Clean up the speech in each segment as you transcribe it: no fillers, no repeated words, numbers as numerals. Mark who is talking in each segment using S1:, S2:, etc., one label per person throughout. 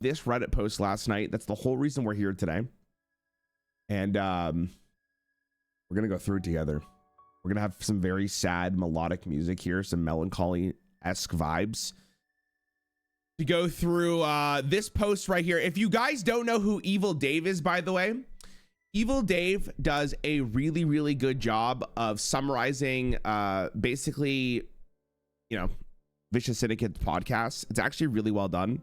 S1: this Reddit post last night. That's the whole reason we're here today. And we're gonna go through it together. We're gonna have some very sad melodic music here, some melancholy-esque vibes to go through this post right here. If you guys don't know who Evil Dave is, by the way, Evil Dave does a really, really good job of summarizing basically, you know, Vicious Syndicate's podcast. It's actually really well done.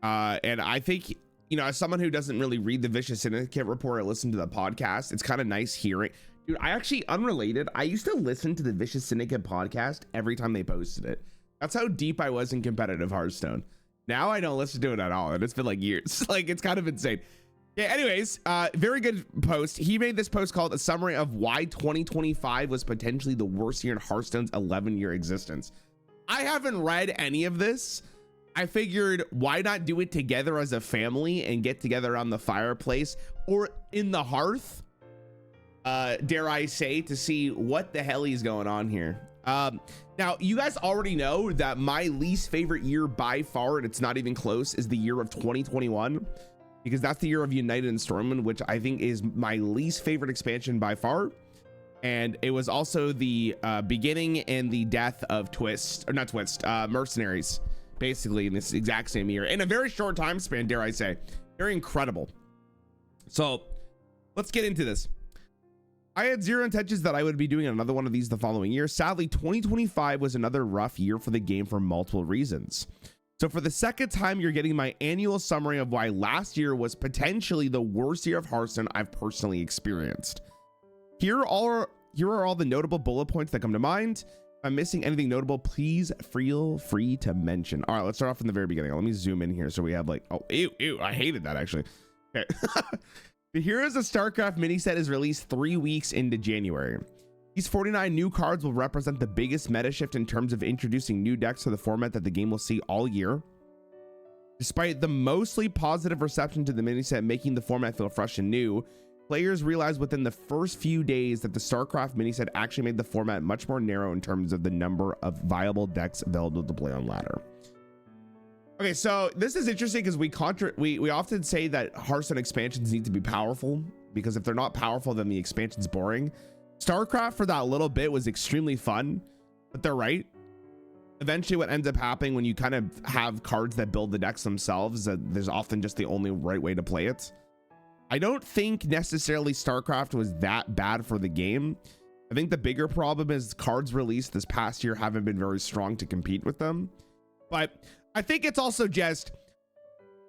S1: And I think, you know, as someone who doesn't really read the Vicious Syndicate report or listen to the podcast, it's kind of nice hearing. Dude, I actually, unrelated, I used to listen to the Vicious Syndicate podcast every time they posted it. That's how deep I was in competitive Hearthstone. Now I don't listen to it at all, and it's been like years. Like, it's kind of insane. Yeah, anyways, very good post. He made this post called A Summary of Why 2025 Was Potentially the Worst Year in Hearthstone's 11-year existence. I haven't read any of this. I figured, why not do it together as a family and get together on the fireplace or in the hearth, dare I say, to see what the hell is going on here. Now, you guys already know that my least favorite year by far, and it's not even close, is the year of 2021, because that's the year of United and Stormwind, which I think is my least favorite expansion by far. And it was also the beginning and the death of Mercenaries, basically in this exact same year, in a very short time span, dare I say. Very incredible. So let's get into this. I had zero intentions that I would be doing another one of these the following year. Sadly, 2025 was another rough year for the game for multiple reasons. So for the second time, you're getting my annual summary of why last year was potentially the worst year of Hearthstone I've personally experienced. Here are all the notable bullet points that come to mind. If I'm missing anything notable, please feel free to mention. All right, let's start off from the very beginning. Let me zoom in here so we have like, oh, ew, I hated that actually. Okay. The Heroes of Starcraft mini set is released 3 weeks into January. These 49 new cards will represent the biggest meta shift in terms of introducing new decks to the format that the game will see all year. Despite the mostly positive reception to the mini set making the format feel fresh and new, players realized within the first few days that the Starcraft mini set actually made the format much more narrow in terms of the number of viable decks available to play on ladder. Okay, so this is interesting because we often say that Hearthstone expansions need to be powerful, because if they're not powerful, then the expansion's boring. Starcraft for that little bit was extremely fun, but they're right. Eventually what ends up happening when you kind of have cards that build the decks themselves, that there's often just the only right way to play it. I don't think necessarily Starcraft was that bad for the game. I think the bigger problem is cards released this past year haven't been very strong to compete with them. But I think it's also just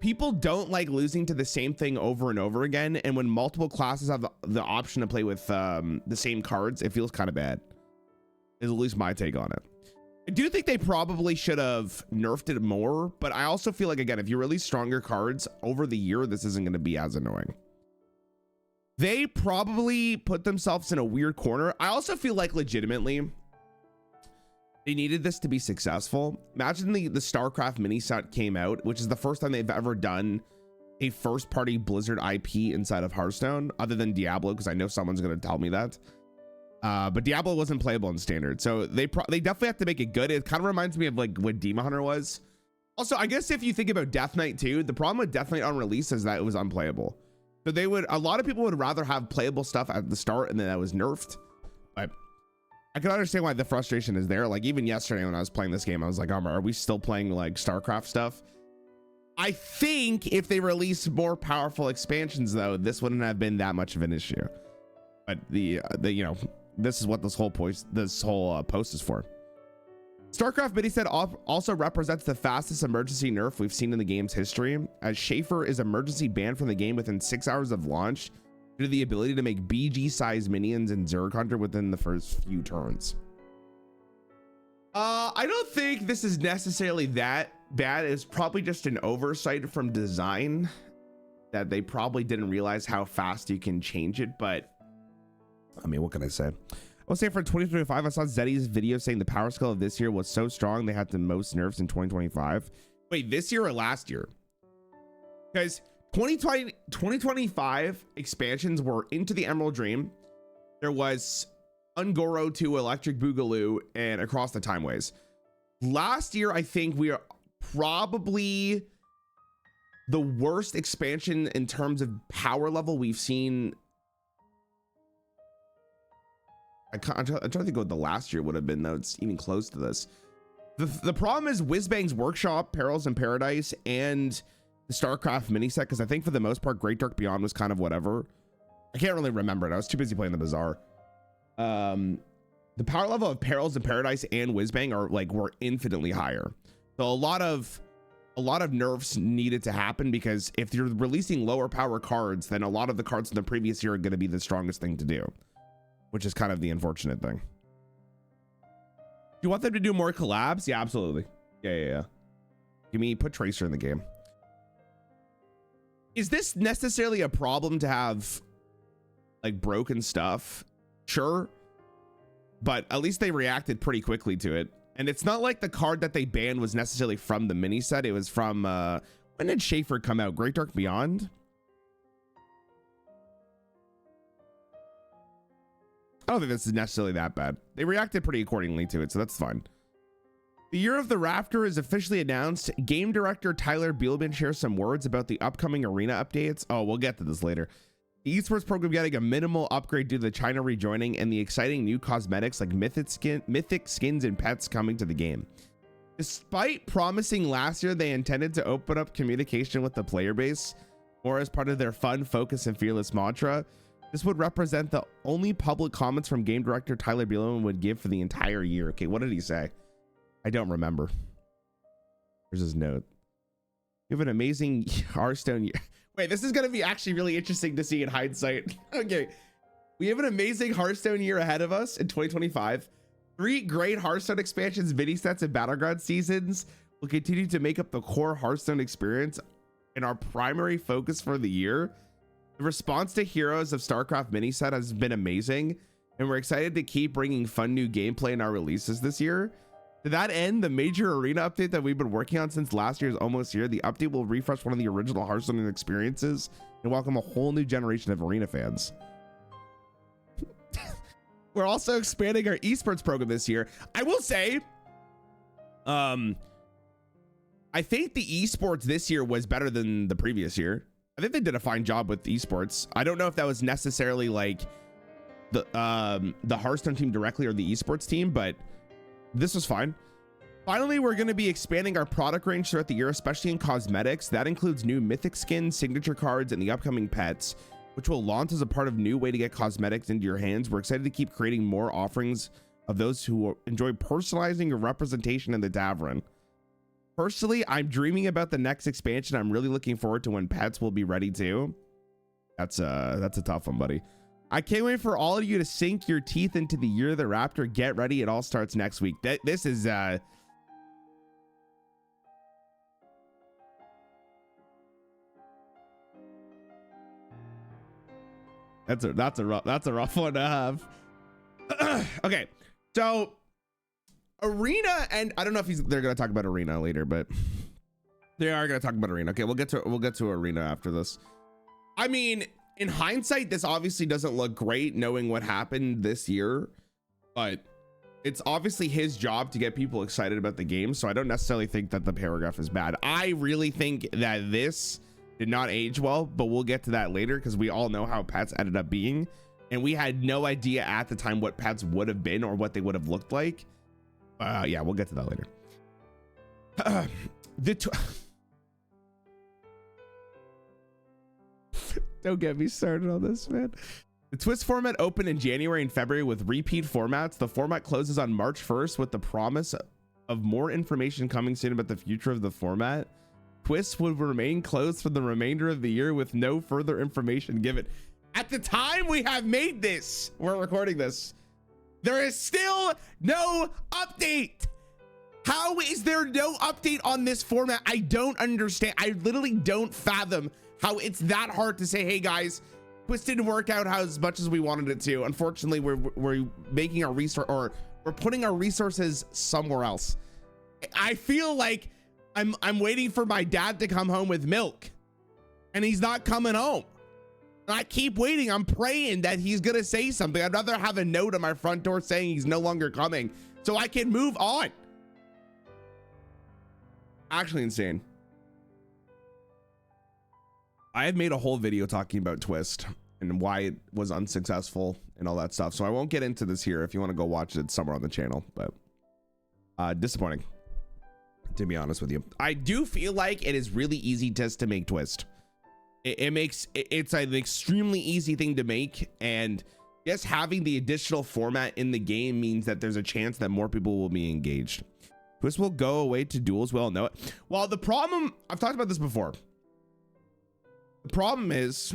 S1: people don't like losing to the same thing over and over again. And when multiple classes have the option to play with the same cards, it feels kind of bad. Is at least my take on it. I do think they probably should have nerfed it more, but I also feel like, again, if you release stronger cards over the year, this isn't going to be as annoying. They probably put themselves in a weird corner. I also feel like legitimately they needed this to be successful. Imagine the StarCraft mini set came out, which is the first time they've ever done a first party Blizzard IP inside of Hearthstone, other than Diablo, because I know someone's going to tell me that. But Diablo wasn't playable in standard, so they definitely have to make it good. It kind of reminds me of like what Demon Hunter was. Also, I guess if you think about Death Knight too, the problem with Death Knight on release is that it was unplayable. So a lot of people would rather have playable stuff at the start and then that was nerfed. But I can understand why the frustration is there. Like even yesterday when I was playing this game, I was like, are we still playing like StarCraft stuff? I think if they release more powerful expansions though, this wouldn't have been that much of an issue. But the you know, this is what this whole post is for. StarCraft mini set also represents the fastest emergency nerf we've seen in the game's history, as Schaefer is emergency banned from the game within 6 hours of launch due to the ability to make BG-sized minions in Zerg Hunter within the first few turns. I don't think this is necessarily that bad. It's probably just an oversight from design that they probably didn't realize how fast you can change it, but I mean, what can I say? I will say for 2025, I saw Zeddy's video saying the power scale of this year was so strong they had the most nerfs in 2025. Wait, this year or last year? Because 2025 expansions were Into the Emerald Dream. There was Ungoro to Electric Boogaloo and Across the Timeways. Last year, I think we are probably the worst expansion in terms of power level we've seen. I'm trying to think what the last year would have been, though. It's even close to this. The problem is Whizbang's Workshop, Perils in Paradise, and the Starcraft mini set, because I think for the most part Great Dark Beyond was kind of whatever. I can't really remember it. I was too busy playing the Bazaar. The power level of Perils in Paradise and Whizbang were infinitely higher. So a lot of nerfs needed to happen, because if you're releasing lower power cards, then a lot of the cards from the previous year are going to be the strongest thing to do, which is kind of the unfortunate thing. Do you want them to do more collabs? Yeah, absolutely. Yeah. Put Tracer in the game. Is this necessarily a problem to have like broken stuff? Sure, but at least they reacted pretty quickly to it. And it's not like the card that they banned was necessarily from the mini set. It was from when did Schaefer come out? Great Dark Beyond? I don't think this is necessarily that bad. They reacted pretty accordingly to it, so that's fine. The year of the Raptor is officially announced. Game director Tyler Bielman shares some words about the upcoming arena updates. Oh, we'll get to this later. The esports program getting a minimal upgrade due to the China rejoining, and the exciting new cosmetics like mythic skins and pets coming to the game. Despite promising last year they intended to open up communication with the player base, or as part of their fun, focus, and fearless mantra, this would represent the only public comments from game director Tyler Bielman would give for the entire year. Okay, what did he say? I don't remember. Here's his note. You have an amazing Hearthstone year. Wait, this is going to be actually really interesting to see in hindsight. Okay, we have an amazing Hearthstone year ahead of us in 2025. 3 great Hearthstone expansions, mini sets, and battleground seasons will continue to make up the core Hearthstone experience and our primary focus for the year. The response to Heroes of Starcraft mini set has been amazing, and we're excited to keep bringing fun new gameplay in our releases this year. To that end, the major arena update that we've been working on since last year is almost here. The update will refresh one of the original Hearthstone experiences and welcome a whole new generation of arena fans. We're also expanding our esports program this year. I will say, I think the esports this year was better than the previous year. I think they did a fine job with esports. I don't know if that was necessarily like the Hearthstone team directly or the esports team, but this was fine. Finally, we're going to be expanding our product range throughout the year, especially in cosmetics. That includes new mythic skins, signature cards, and the upcoming pets, which will launch as a part of new way to get cosmetics into your hands. We're excited to keep creating more offerings of those who enjoy personalizing your representation in the tavern. Personally, I'm dreaming about the next expansion. I'm really looking forward to when pets will be ready too. That's a tough one, buddy. I can't wait for all of you to sink your teeth into the year of the Raptor. Get ready. It all starts next week. This is that's a rough one to have. Okay, so arena, and I don't know if they're gonna talk about arena later, but they are gonna talk about arena. Okay, we'll get to arena after this. I mean, in hindsight, this obviously doesn't look great knowing what happened this year, but it's obviously his job to get people excited about the game, so I don't necessarily think that the paragraph is bad. I really think that this did not age well, but we'll get to that later because we all know how pets ended up being, and we had no idea at the time what pets would have been or what they would have looked like. Yeah, we'll get to that later. Don't get me started on this, man. The Twist format opened in January and February with repeat formats. The format closes on March 1st with the promise of more information coming soon about the future of the format. Twist will remain closed for the remainder of the year with no further information given. At the time we have made this, we're recording this, there is still no update. How is there no update on this format? I don't understand. I literally don't fathom how it's that hard to say, hey guys, Twist didn't work out as much as we wanted it to. Unfortunately, we're making our resource, or we're putting our resources somewhere else. I feel like I'm waiting for my dad to come home with milk, and he's not coming home. And I keep waiting. I'm praying that he's gonna say something. I'd rather have a note on my front door saying he's no longer coming so I can move on. Actually insane. I have made a whole video talking about Twist and why it was unsuccessful and all that stuff. So I won't get into this here. If you want to go watch it, it's somewhere on the channel, but disappointing, to be honest with you. I do feel like it is really easy just to make Twist. It's an extremely easy thing to make, and yes, having the additional format in the game means that there's a chance that more people will be engaged. Twist will go away to duels. Well, no. Well, the problem, I've talked about this before. The problem is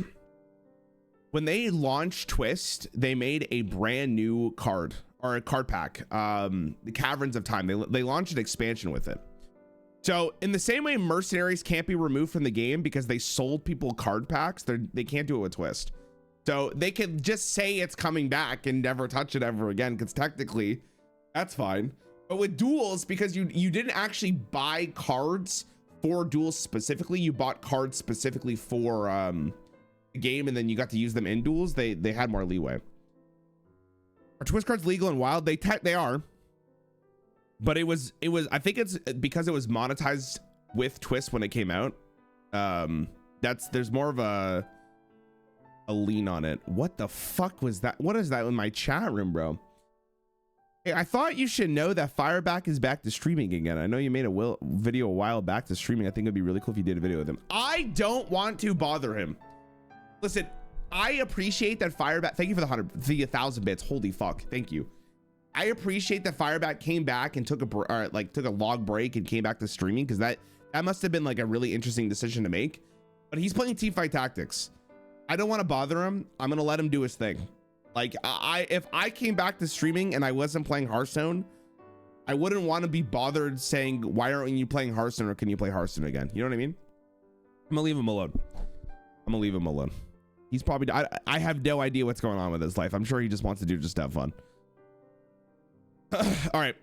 S1: when they launched Twist, they made a brand new card, or a card pack, the Caverns of Time. They launched an expansion with it. So in the same way mercenaries can't be removed from the game because they sold people card packs, they can't do it with Twist. So they can just say it's coming back and never touch it ever again, because technically that's fine. But with duels, because you didn't actually buy cards for duels specifically, you bought cards specifically for the game, and then you got to use them in duels. They had more leeway. Are Twist cards legal and wild? They are. But it was I think it's because it was monetized with Twist when it came out. There's more of a lean on it. What the fuck was that? What is that in my chat room, bro? Hey, I thought you should know that Fireback is back to streaming again. I know you made a video a while back to streaming. I think it'd be really cool if you did a video with him. I don't want to bother him. Listen, I appreciate that Fireback. Thank you for the 1,000 bits. Holy fuck. Thank you. I appreciate that Fireback came back and took a log break and came back to streaming, because that must have been like a really interesting decision to make. But he's playing Teamfight Tactics. I don't want to bother him. I'm gonna let him do his thing. Like if I came back to streaming and I wasn't playing Hearthstone, I wouldn't want to be bothered saying, why aren't you playing Hearthstone, or can you play Hearthstone again? You know what I mean? I'm gonna leave him alone. I'm gonna leave him alone. He's probably, I have no idea what's going on with his life. I'm sure he just wants to just have fun. All right.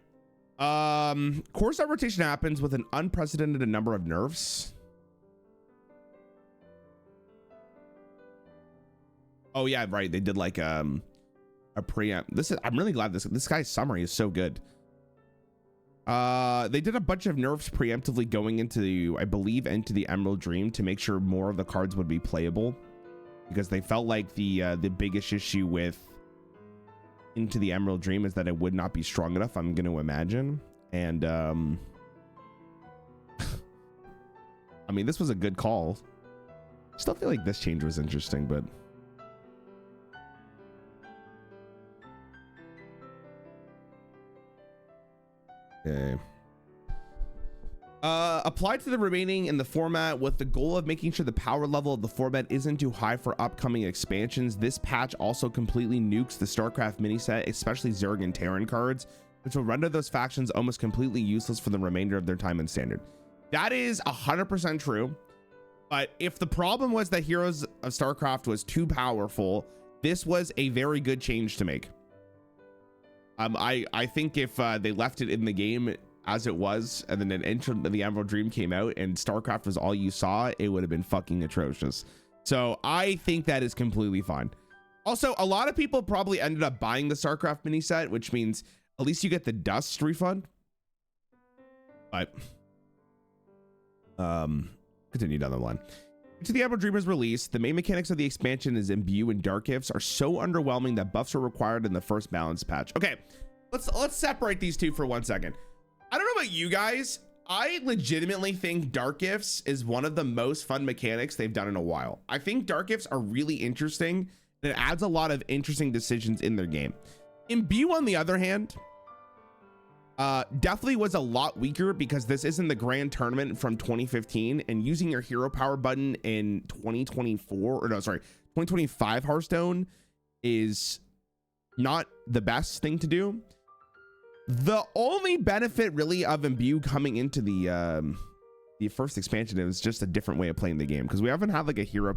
S1: Core star rotation happens with an unprecedented number of nerfs. Oh yeah, right. They did like a preamp. I'm really glad this guy's summary is so good. They did a bunch of nerfs preemptively going into I believe into the Emerald Dream to make sure more of the cards would be playable, because they felt like the biggest issue with Into the Emerald Dream is that it would not be strong enough, I'm going to imagine. And I mean, this was a good call. Still feel like this change was interesting, but okay. Applied to the remaining in the format with the goal of making sure the power level of the format isn't too high for upcoming expansions. This patch also completely nukes the Starcraft mini set, especially Zerg and Terran cards, which will render those factions almost completely useless for the remainder of their time in Standard. That is 100% true. But if the problem was that Heroes of Starcraft was too powerful, this was a very good change to make. I think if they left it in the game as it was, and then an entered the Emerald Dream came out and Starcraft was all you saw, it would have been fucking atrocious. So I think that is completely fine. Also, a lot of people probably ended up buying the Starcraft mini set, which means at least you get the dust refund. But continue down the line. To the Emerald Dream is released, the main mechanics of the expansion is Imbue and Dark Gifts are so underwhelming that buffs are required in the first balance patch. Okay, let's separate these two for 1 second. I don't know about you guys. I legitimately think Dark Gifts is one of the most fun mechanics they've done in a while. I think Dark Gifts are really interesting, and it adds a lot of interesting decisions in their game. Imbue, on the other hand, definitely was a lot weaker because this isn't the grand tournament from 2015, and using your hero power button in 2025 Hearthstone is not the best thing to do. The only benefit really of Imbue coming into the first expansion is just a different way of playing the game, because we haven't had like a hero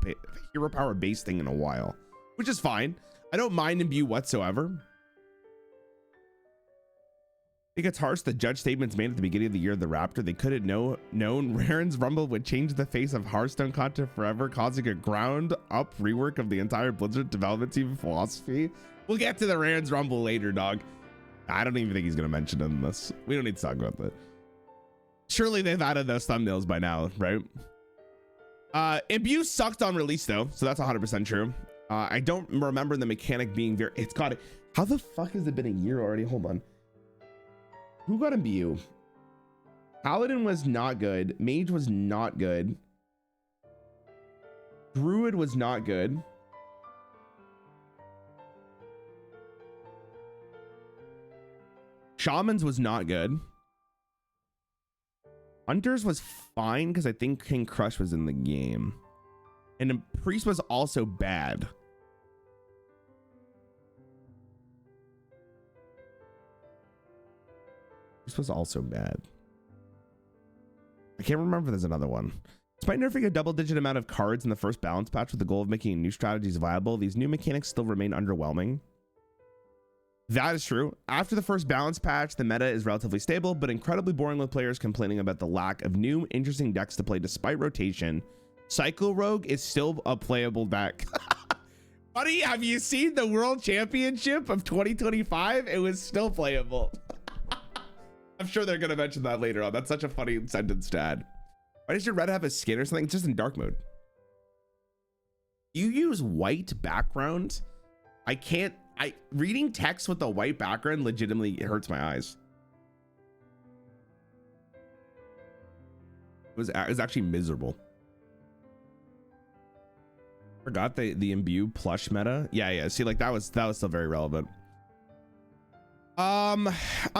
S1: power based thing in a while, which is fine. I don't mind Imbue whatsoever. I think it's harsh the judge statements made at the beginning of the year of the Raptor. They could have known Rarran's Rumble would change the face of Hearthstone content forever, causing a ground up rework of the entire Blizzard development team philosophy. We'll get to the Rarran's Rumble later, dog. I don't even think he's going to mention it in this. We don't need to talk about that. Surely they've added those thumbnails by now, right? Imbue sucked on release though, so that's 100% true. I don't remember the mechanic being very, it's got it. How the fuck has it been a year already? Hold on. Who got Imbue? Paladin was not good. Mage was not good. Druid was not good. Shamans was not good. Hunters was fine because I think King Crush was in the game. And the Priest was also bad. This was also bad. I can't remember if there's another one. Despite nerfing a double-digit amount of cards in the first balance patch with the goal of making new strategies viable, these new mechanics still remain underwhelming. That is true. After the first balance patch, the meta is relatively stable, but incredibly boring with players complaining about the lack of new, interesting decks to play despite rotation. Cycle Rogue is still a playable deck. Buddy, have you seen the World Championship of 2025? It was still playable. I'm sure they're going to mention that later on. That's such a funny sentence to add. Why does your red have a skin or something? It's just in dark mode. You use white background? Reading text with a white background legitimately hurts my eyes. It was actually miserable. Forgot the Imbue plush meta. Yeah. See, like that was still very relevant. I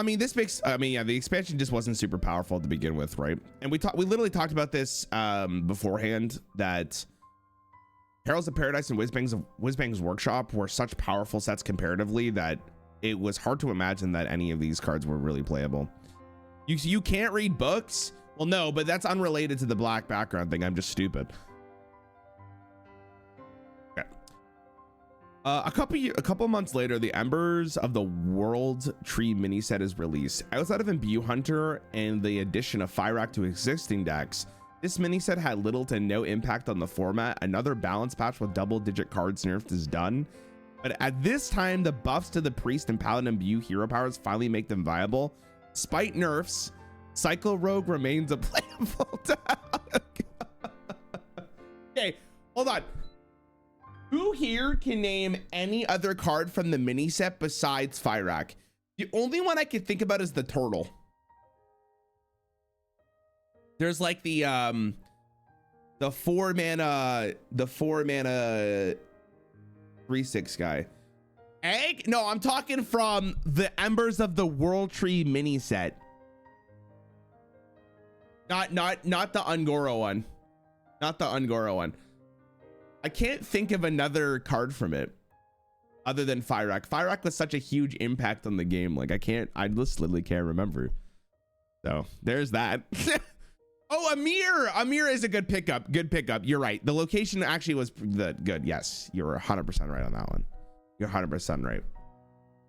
S1: mean, the expansion just wasn't super powerful to begin with, right? And we literally talked about this beforehand, that Heralds of Paradise and Whizbang's Workshop were such powerful sets comparatively that it was hard to imagine that any of these cards were really playable. You can't read books? Well, no, but that's unrelated to the black background thing. I'm just stupid. Okay. A couple months later, the Embers of the World Tree mini set is released. Outside of Imbue Hunter and the addition of Fyrakk to existing decks, this mini set had little to no impact on the format. Another balance patch with double-digit cards nerfed is done. But at this time, the buffs to the Priest and Paladin Imbue hero powers finally make them viable. Despite nerfs, Cycle Rogue remains a playable deck. Okay, hold on. Who here can name any other card from the mini set besides Fyrakk? The only one I can think about is the turtle. There's like the 4-mana 3/6 guy. Egg? No, I'm talking from the Embers of the World Tree mini set. Not the Ungoro one. Not the Ungoro one. I can't think of another card from it other than Fyrakk. Fyrakk was such a huge impact on the game. Like I just literally can't remember. So there's that. Oh, Amir is a good pickup. Good pickup. You're right. The location actually was good. Yes, you're 100% right on that one. You're 100% right.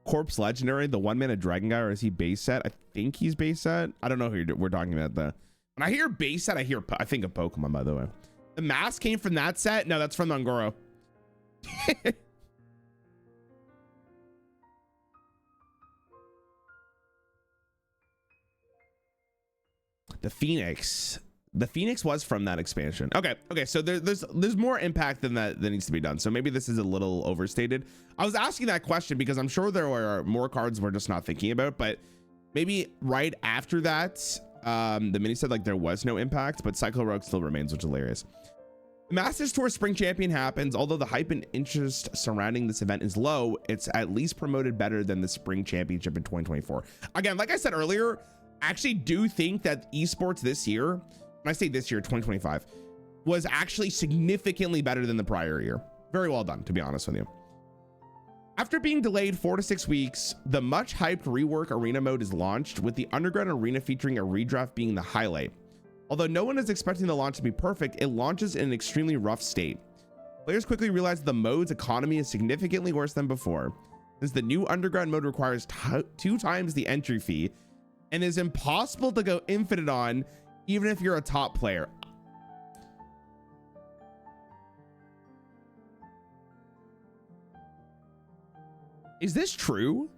S1: Corpse Legendary, the 1-mana dragon guy, or is he base set? I think he's base set. I don't know who we're talking about though. When I hear base set, I think of Pokemon, by the way. The mask came from that set? No, that's from the Ungoro. The Phoenix was from that expansion. Okay, so there's more impact than that needs to be done. So maybe this is a little overstated. I was asking that question because I'm sure there are more cards we're just not thinking about, but maybe right after that, the mini said like there was no impact, but Cycle Rogue still remains, which is hilarious. The Masters Tour Spring Champion happens. Although the hype and interest surrounding this event is low, it's at least promoted better than the Spring Championship in 2024. Again, like I said earlier, I actually do think that esports this year, when I say this year, 2025, was actually significantly better than the prior year. Very well done, to be honest with you. After being delayed 4 to 6 weeks, the much hyped rework arena mode is launched, with the underground arena featuring a redraft being the highlight. Although no one is expecting the launch to be perfect, it launches in an extremely rough state. Players quickly realize the mode's economy is significantly worse than before, since the new underground mode requires 2 times the entry fee and is impossible to go infinite on, even if you're a top player. Is this true?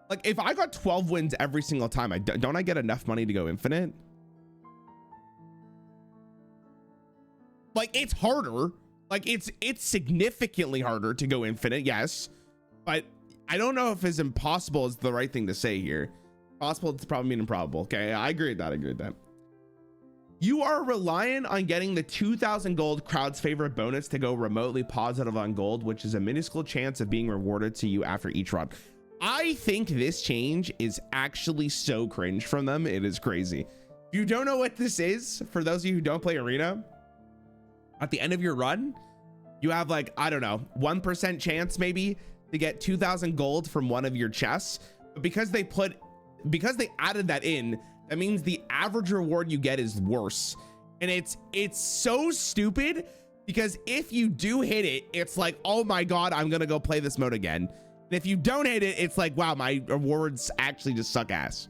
S1: Like, if I got 12 wins every single time, don't I get enough money to go infinite? Like, it's harder. Like, it's significantly harder to go infinite, yes, but I don't know if it's impossible is the right thing to say here. Possible, it's probably mean improbable. Okay, I agree with that. I agree with that. You are reliant on getting the 2,000 gold crowd's favorite bonus to go remotely positive on gold, which is a minuscule chance of being rewarded to you after each run. I think this change is actually so cringe from them. It is crazy. If you don't know what this is, for those of you who don't play Arena, at the end of your run, you have like, I don't know, 1% chance maybe to get 2,000 gold from one of your chests. But because they added that in, that means the average reward you get is worse. And it's so stupid because if you do hit it, it's like, oh my God, I'm gonna go play this mode again. And if you don't hit it, it's like, wow, my rewards actually just suck ass.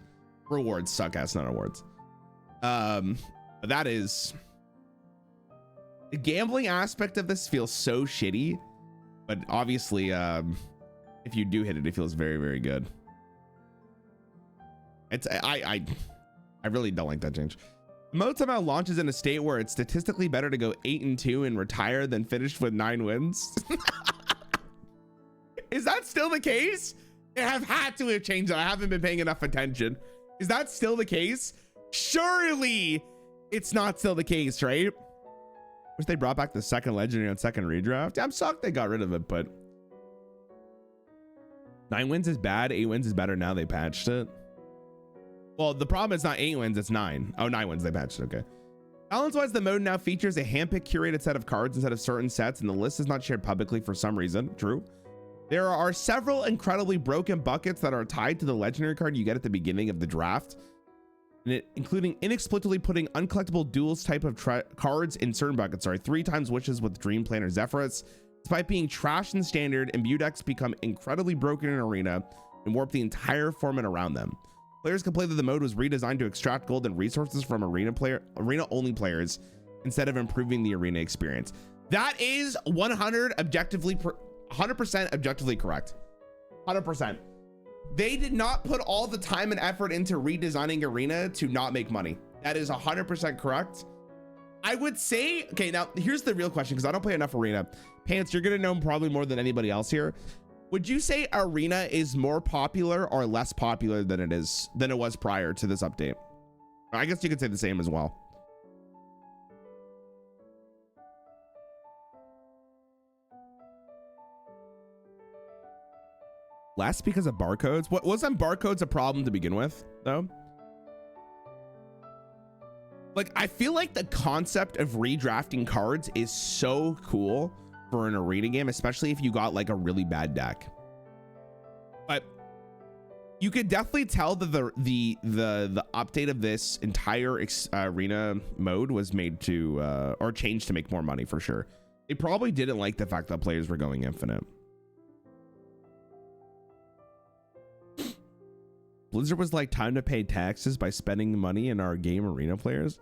S1: Rewards suck ass, not awards. That is, the gambling aspect of this feels so shitty, but obviously, if you do hit it, it feels very, very good. It's, I really don't like that change. Mode somehow launches in a state where it's statistically better to go 8-2 and retire than finish with 9 wins. Is that still the case? They have had to have changed it. I haven't been paying enough attention. Is that still the case? Surely it's not still the case, right? Wish they brought back the second legendary on second redraft. I'm shocked they got rid of it, but 9 wins is bad. 8 wins is better now they patched it. Well, the problem is not 8 wins, it's 9. Oh, 9 wins, they patched it, okay. Balance-wise, the mode now features a handpicked curated set of cards instead of certain sets, and the list is not shared publicly for some reason. True. There are several incredibly broken buckets that are tied to the legendary card you get at the beginning of the draft, and including inexplicably putting uncollectible duels type of cards in certain buckets. Sorry, 3 times wishes with Dream Planner Zephyrus. Despite being trashed in standard, imbue decks become incredibly broken in arena and warp the entire format around them. Players complain that the mode was redesigned to extract gold and resources from arena only players instead of improving the arena experience. That is 100% objectively correct. 100%. They did not put all the time and effort into redesigning arena to not make money. That is 100% correct. I would say, okay, now here's the real question, because I don't play enough arena. Pants, you're gonna know probably more than anybody else here. Would you say arena is more popular or less popular than it was prior to this update? I guess you could say the same as well. Less because of barcodes? What wasn't barcodes a problem to begin with, though? Like, I feel like the concept of redrafting cards is so cool for an arena game, especially if you got like a really bad deck. But you could definitely tell that the update of this entire arena mode was made to or changed to make more money for sure. They probably didn't like the fact that players were going infinite. Blizzard was like, time to pay taxes by spending money in our game arena players.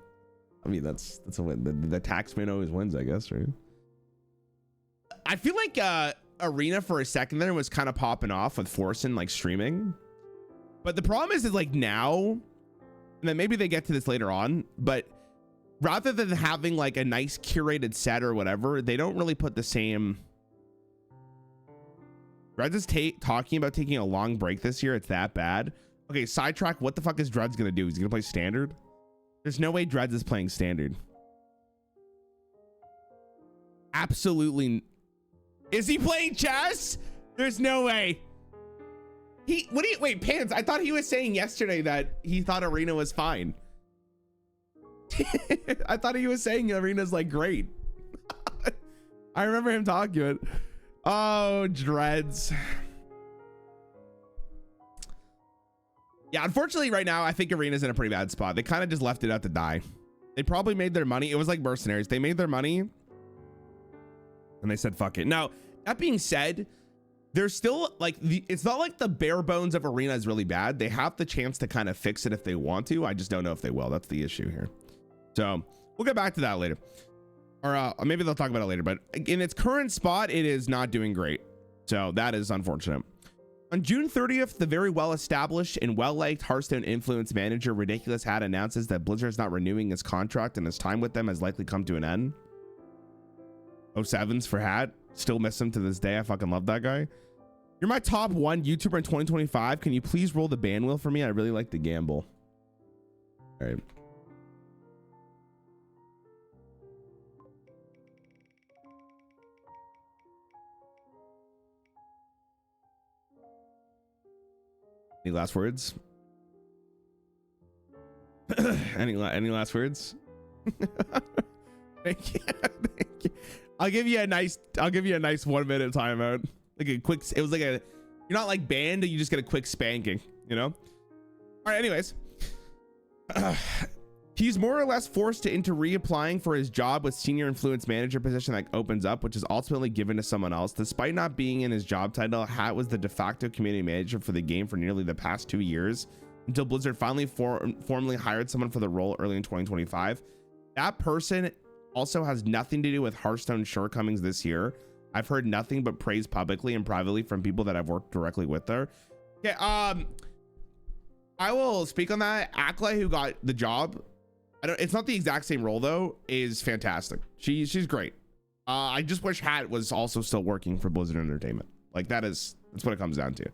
S1: I mean, that's a win. The taxman always wins, I guess, right? I feel like arena for a second there was kind of popping off with Forsen like streaming, but the problem is like now, and then maybe they get to this later on, but rather than having like a nice curated set or whatever, they don't really put the same. Dreads is talking about taking a long break this year. It's that bad. Okay, sidetrack. What the fuck is Dreads gonna do? He's gonna play standard? There's no way Dreads is playing standard. Absolutely. Is he playing chess? There's no way. Wait, Pants, I thought he was saying yesterday that he thought arena was fine. I thought he was saying arena's like great. I remember him talking about it. Oh, Dreads. Yeah, unfortunately right now, I think arena's in a pretty bad spot. They kind of just left it out to die. They probably made their money. It was like mercenaries. They made their money and they said, fuck it. Now, that being said, there's still like, it's not like the bare bones of arena is really bad. They have the chance to kind of fix it if they want to. I just don't know if they will. That's the issue here. So we'll get back to that later. Or maybe they'll talk about it later, but in its current spot, it is not doing great. So that is unfortunate. On June 30th, the very well-established and well-liked Hearthstone influence manager Ridiculous Hat announces that Blizzard is not renewing his contract and his time with them has likely come to an end. 07s for Hat. Still miss him to this day. I fucking love that guy. You're my top 1 YouTuber in 2025. Can you please roll the ban wheel for me? I really like to gamble. All right. Any last words? any last words? Thank you. Thank you. I'll give you a nice 1 minute timeout. Like a quick, it was like a, you're not like banned, you just get a quick spanking, you know? All right, anyways. He's more or less forced into reapplying for his job with senior influence manager position that opens up, which is ultimately given to someone else. Despite not being in his job title, Hat was the de facto community manager for the game for nearly the past 2 years until Blizzard finally formally hired someone for the role early in 2025. That person also has nothing to do with Hearthstone's shortcomings this year. I've heard nothing but praise publicly and privately from people that I've worked directly with there. Okay, I will speak on that. Akla, who got the job, it's not the exact same role though, is fantastic. She's great. I just wish Hat was also still working for Blizzard Entertainment. Like that's what it comes down to.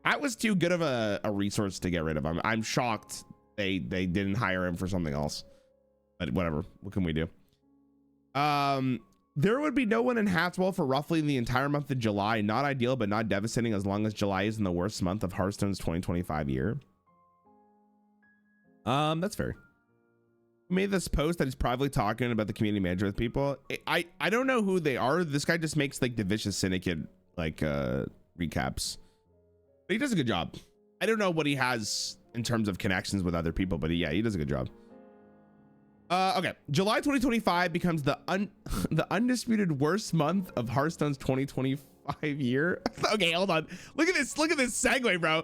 S1: Hat was too good of a resource to get rid of. I'm shocked they didn't hire him for something else, but whatever, what can we do? There would be no one in Hat's role for roughly the entire month of July. Not ideal, but not devastating as long as July isn't the worst month of Hearthstone's 2025 year. That's fair. Made this post that he's probably talking about the community manager with people. I don't know who they are. This guy just makes like the Vicious Syndicate like recaps, but he does a good job. I don't know what he has in terms of connections with other people, but yeah, he does a good job. Okay, July 2025 becomes the undisputed worst month of Hearthstone's 2025 year. Okay, hold on. Look at this segue, bro.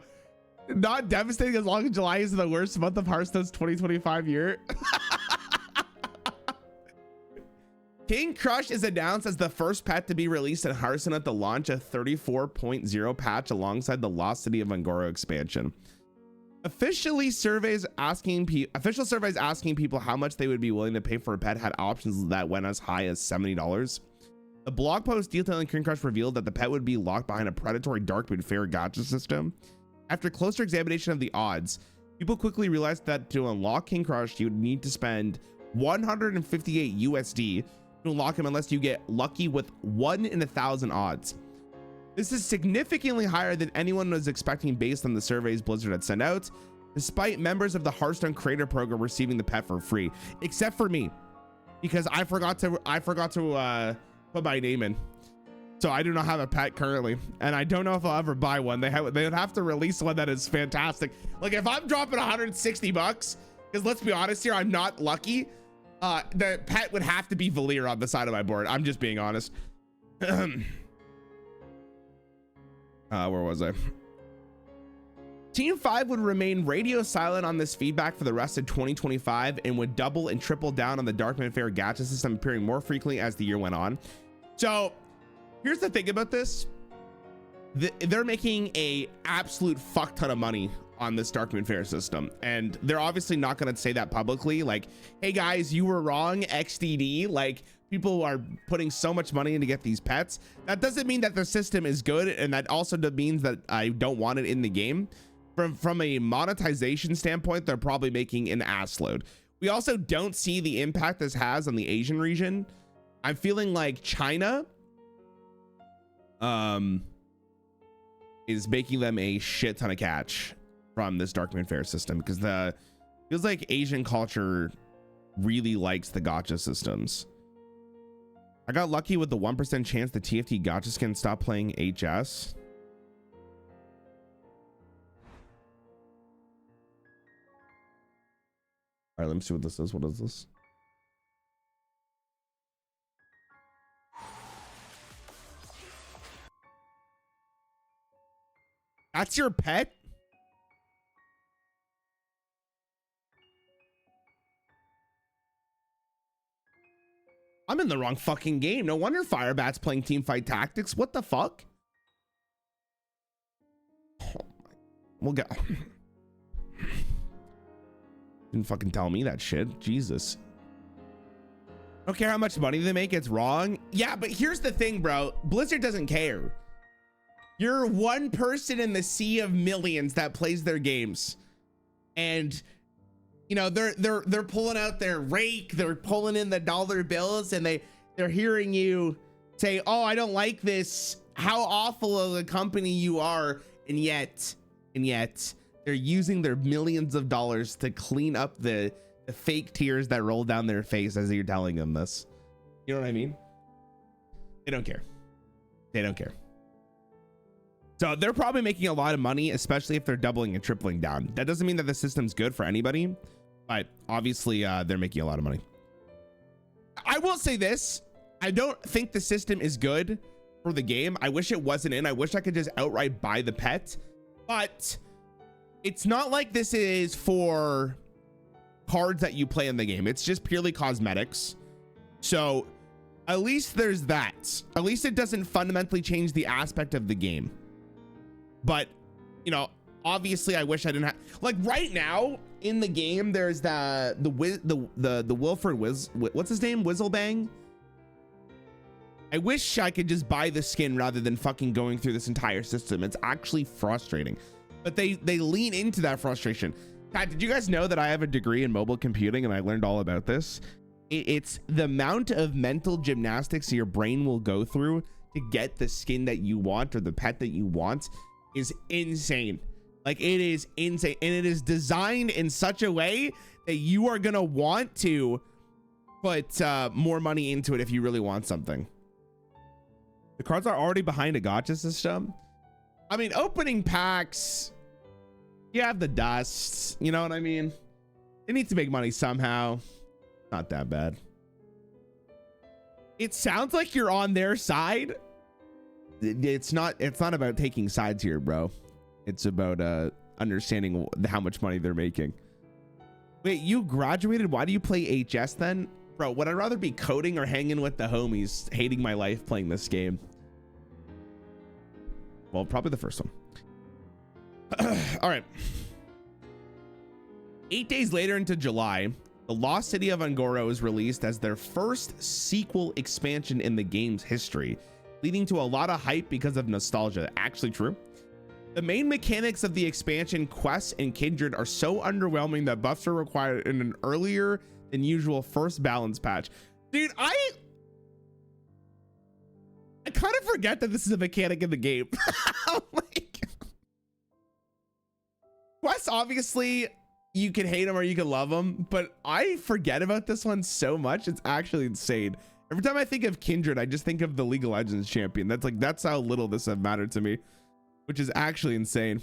S1: Not devastating as long as July is the worst month of Hearthstone's 2025 year. King Crush is announced as the first pet to be released in Hearthstone at the launch of 34.0 patch alongside the Lost City of Un'Goro expansion. Official surveys asking people how much they would be willing to pay for a pet had options that went as high as $70. The blog post detailing King Crush revealed that the pet would be locked behind a predatory dark but fair gacha system. After closer examination of the odds, people quickly realized that to unlock King Crush, you would need to spend 158 USD to unlock him unless you get lucky with 1 in 1,000 odds. This is significantly higher than anyone was expecting based on the surveys Blizzard had sent out, despite members of the Hearthstone creator program receiving the pet for free, except for me, because I forgot to put my name in. So I do not have a pet currently, and I don't know if I'll ever buy one. They would have to release one that is fantastic. Like if I'm dropping 160 bucks, because let's be honest here, I'm not lucky. The pet would have to be Valir on the side of my board. I'm just being honest. Where was I? Team 5 would remain radio silent on this feedback for the rest of 2025 and would double and triple down on the Darkman Fair gacha system, appearing more frequently as the year went on. So here's the thing about this. They're making a absolute fuck ton of money on this Darkman Fair system, and they're obviously not going to say that publicly, like, hey guys, you were wrong, XDD. Like, people are putting so much money in to get these pets. That doesn't mean that the system is good, and that also means that I don't want it in the game. From a monetization standpoint, they're probably making an ass load. We also don't see the impact this has on the Asian region. I'm feeling like China is making them a shit ton of catch from this Darkman Fair system, because feels like Asian culture really likes the gacha systems. I got lucky with the 1% chance the TFT gacha skin stop playing HS. All right, let me see what this is. What is this? That's your pet? I'm in the wrong fucking game. No wonder Firebat's playing Teamfight Tactics. What the fuck? Oh my. We'll go. Didn't fucking tell me that shit. Jesus. don't care how much money they make, it's wrong. Yeah, but here's the thing, bro. Blizzard doesn't care. You're one person in the sea of millions that plays their games. And you know, they're pulling out their rake, they're pulling in the dollar bills, and they're hearing you say, "Oh, I don't like this. How awful of a company you are." And yet they're using their millions of dollars to clean up the fake tears that roll down their face as you're telling them this. You know what I mean? They don't care. They don't care. So they're probably making a lot of money, especially if they're doubling and tripling down. That doesn't mean that the system's good for anybody, but obviously they're making a lot of money. I will say this. I don't think the system is good for the game. I wish it wasn't in. I wish I could just outright buy the pet, but it's not like this is for cards that you play in the game. It's just purely cosmetics. So at least there's that. At least it doesn't fundamentally change the aspect of the game. But, you know, obviously I wish I didn't have, like right now in the game, there's the Wilfred what's his name? Whizzlebang. I wish I could just buy the skin rather than fucking going through this entire system. It's actually frustrating, but they lean into that frustration. Pat, did you guys know that I have a degree in mobile computing and I learned all about this? It's the amount of mental gymnastics your brain will go through to get the skin that you want or the pet that you want is insane. Like, it is insane, and it is designed in such a way that you are gonna want to put more money into it if you really want something. The cards are already behind a gacha system. I mean, opening packs, you have the dust, you know what I mean? They need to make money somehow. Not that bad. It sounds like you're on their side. It's not about taking sides here, bro. It's about understanding how much money they're making. Wait, you graduated? Why do you play HS then? Bro, would I rather be coding or hanging with the homies, hating my life playing this game? Well, probably the first one. All right. 8 days later into July, the Lost City of Angora was released as their first sequel expansion in the game's history, leading to a lot of hype because of nostalgia. Actually true. The main mechanics of the expansion, quests, and kindred are so underwhelming that buffs are required in an earlier than usual first balance patch. Dude, I kind of forget that this is a mechanic in the game. Like, quests, obviously, you can hate them or you can love them, but I forget about this one so much. It's actually insane. Every time I think of kindred, I just think of the League of Legends champion. That's how little this have mattered to me, which is actually insane.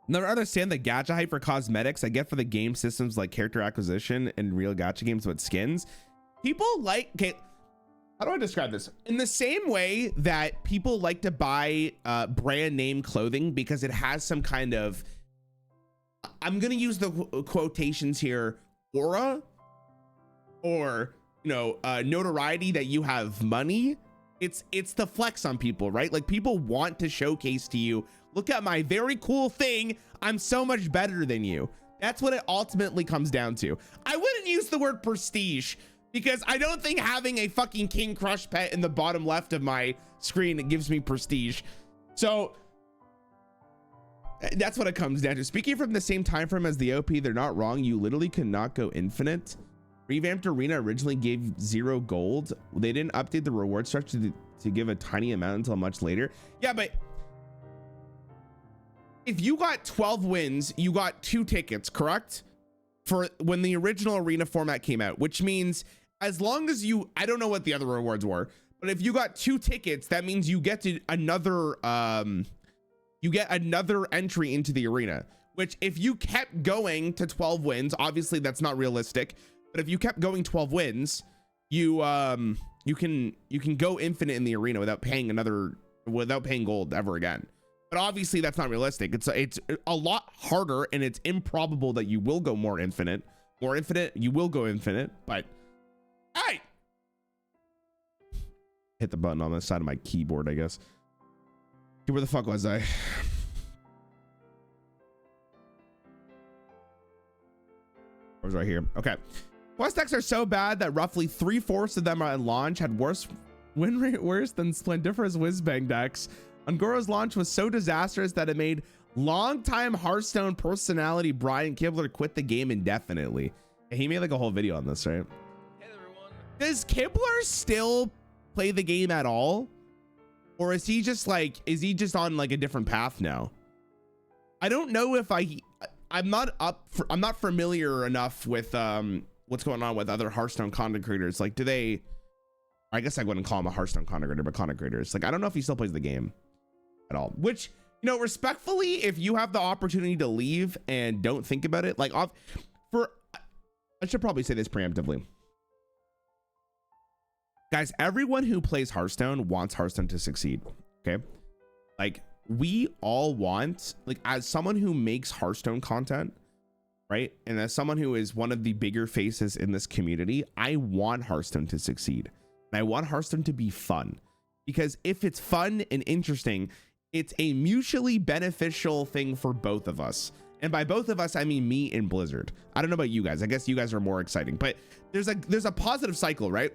S1: Never understand the gacha hype for cosmetics. I get for the game systems like character acquisition and real gacha games with skins. People like, okay, how do I describe this? In the same way that people like to buy brand name clothing because it has some kind of, I'm gonna use the quotations here, aura, or, you know, notoriety that you have money. It's the flex on people, right? Like, people want to showcase to you, look at my very cool thing. I'm so much better than you. That's what it ultimately comes down to. I wouldn't use the word prestige because I don't think having a fucking King Crush pet in the bottom left of my screen, it gives me prestige. So that's what it comes down to. Speaking from the same time frame as the OP, they're not wrong. You literally cannot go infinite. Revamped Arena originally gave 0 gold. They didn't update the reward structure to give a tiny amount until much later. Yeah, but if you got 12 wins, you got 2 tickets, correct? For when the original arena format came out, which means as long as you, I don't know what the other rewards were, but if you got 2 tickets, that means you get to another, you get another entry into the arena, which if you kept going to 12 wins, obviously that's not realistic. But if you kept going 12 wins, you can go infinite in the arena without paying gold ever again. But obviously that's not realistic. It's a lot harder, and it's improbable that you will go more infinite. You will go infinite, but hey, hit the button on the side of my keyboard, I guess. Where the fuck was I? I was right here. Okay. Quest decks are so bad that roughly 3/4 of them at launch had worse win rate worse than Splendiferous Whizbang decks. Un'Goro's launch was so disastrous that it made longtime Hearthstone personality Brian Kibler quit the game indefinitely. He made like a whole video on this, right?
S2: Hey everyone.
S1: Does Kibler still play the game at all? Or is he just on like a different path now? I don't know if I'm not familiar enough with what's going on with other Hearthstone content creators. Like, do they, I guess I wouldn't call him a Hearthstone content creator, but content creators. Like, I don't know if he still plays the game at all, which, you know, respectfully, if you have the opportunity to leave and don't think about it, like I should probably say this preemptively. Guys, everyone who plays Hearthstone wants Hearthstone to succeed. Okay. Like, we all want, like, as someone who makes Hearthstone content, right? And as someone who is one of the bigger faces in this community, I want Hearthstone to succeed. And I want Hearthstone to be fun, because if it's fun and interesting, it's a mutually beneficial thing for both of us. And by both of us, I mean me and Blizzard. I don't know about you guys. I guess you guys are more exciting, but there's a positive cycle, right?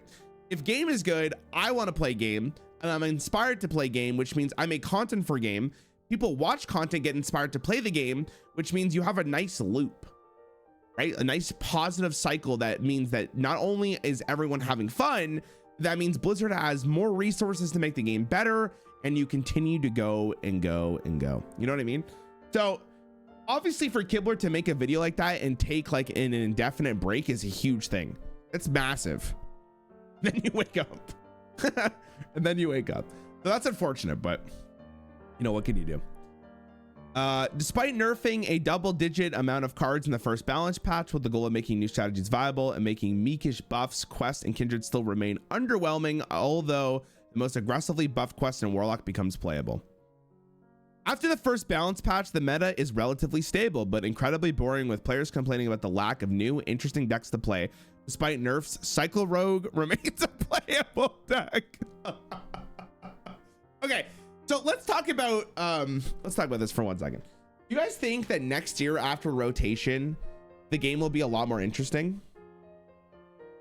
S1: If game is good, I want to play game, and I'm inspired to play game, which means I make content for game. People watch content, get inspired to play the game, which means you have a nice loop, right? A nice positive cycle that means that not only is everyone having fun, that means Blizzard has more resources to make the game better, and you continue to go and go and go. You know what I mean? So obviously for Kibler to make a video like that and take like an indefinite break is a huge thing. It's massive. Then you wake up. And then you wake up. So that's unfortunate, but you know, what can you do? Despite nerfing a double-digit amount of cards in the first balance patch with the goal of making new strategies viable and making meekish buffs, Quest and Kindred still remain underwhelming, although the most aggressively buffed Quest and Warlock becomes playable. After the first balance patch, the meta is relatively stable, but incredibly boring, with players complaining about the lack of new, interesting decks to play. Despite nerfs, Cycle Rogue remains a playable deck. Okay, so let's talk about this for 1 second. You guys think that next year after rotation, the game will be a lot more interesting?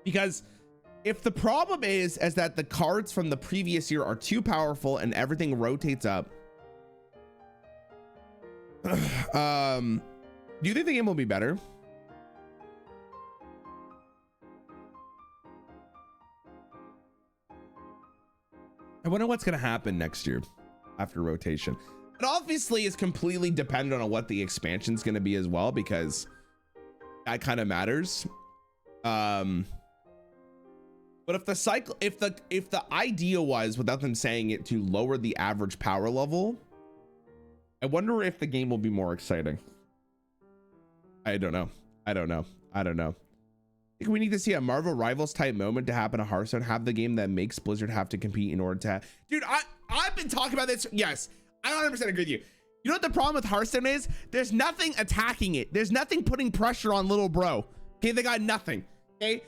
S1: Because if the problem is that the cards from the previous year are too powerful and everything rotates up, do you think the game will be better? I wonder what's going to happen next year after rotation. It obviously is completely dependent on what the expansion is going to be as well, because that kind of matters. But if the cycle, if the idea was, without them saying it, to lower the average power level, I wonder if the game will be more exciting. I don't know. I think we need to see a Marvel Rivals type moment to happen to Hearthstone. Have the game that makes Blizzard have to compete in order to dude, I've been talking about this. Yes, I 100% agree with you. You know what the problem with Hearthstone is? There's nothing attacking it. There's nothing putting pressure on little bro. Okay, they got nothing. Okay,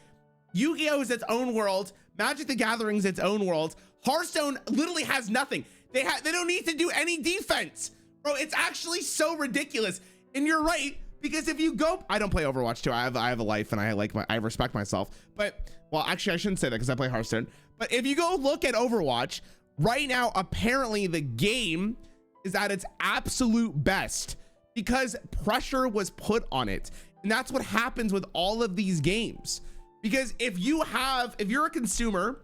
S1: Yu-Gi-Oh is its own world. Magic the Gathering is its own world. Hearthstone literally has nothing. They don't need to do any defense, bro. It's actually so ridiculous. And you're right, because if you go, I don't play Overwatch 2. I have a life, and I respect myself. But, well, actually I shouldn't say that, because I play Hearthstone. But if you go look at Overwatch right now, apparently the game is at its absolute best because pressure was put on it. And that's what happens with all of these games. Because if you're a consumer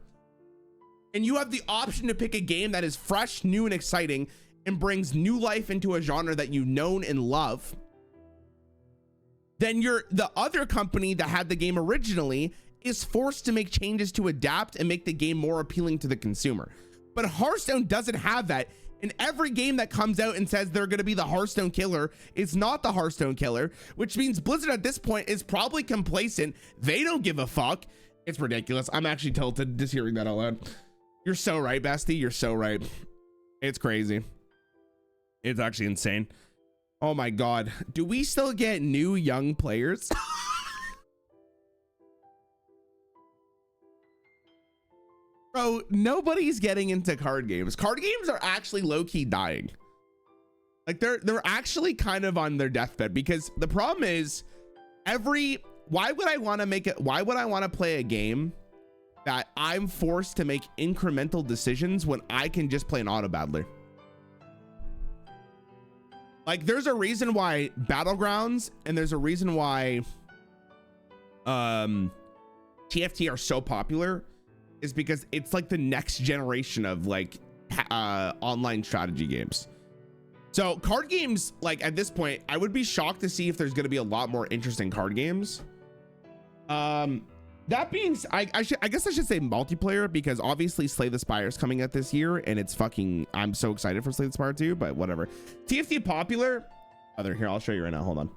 S1: and you have the option to pick a game that is fresh, new, and exciting and brings new life into a genre that you've known and love, then the other company that had the game originally is forced to make changes to adapt and make the game more appealing to the consumer. But Hearthstone doesn't have that. And every game that comes out and says they're going to be the Hearthstone killer is not the Hearthstone killer, which means Blizzard at this point is probably complacent. They don't give a fuck. It's ridiculous. I'm actually tilted just hearing that out loud. You're so right, Bestie. You're so right. It's crazy. It's actually insane. Oh my God. Do we still get new young players? Bro, nobody's getting into card games. Card games are actually low-key dying. Like they're actually kind of on their deathbed, because the problem is every why would I want to make it? Why would I want to play a game that I'm forced to make incremental decisions when I can just play an auto battler? Like, there's a reason why Battlegrounds and there's a reason why TFT are so popular, is because it's like the next generation of like online strategy games. So card games, like at this point, I would be shocked to see if there's going to be a lot more interesting card games. That being, I guess I should say multiplayer, because obviously Slay the Spire is coming out this year, and it's fucking, I'm so excited for Slay the Spire 2, but whatever. TFT popular. Here, I'll show you right now. Hold on.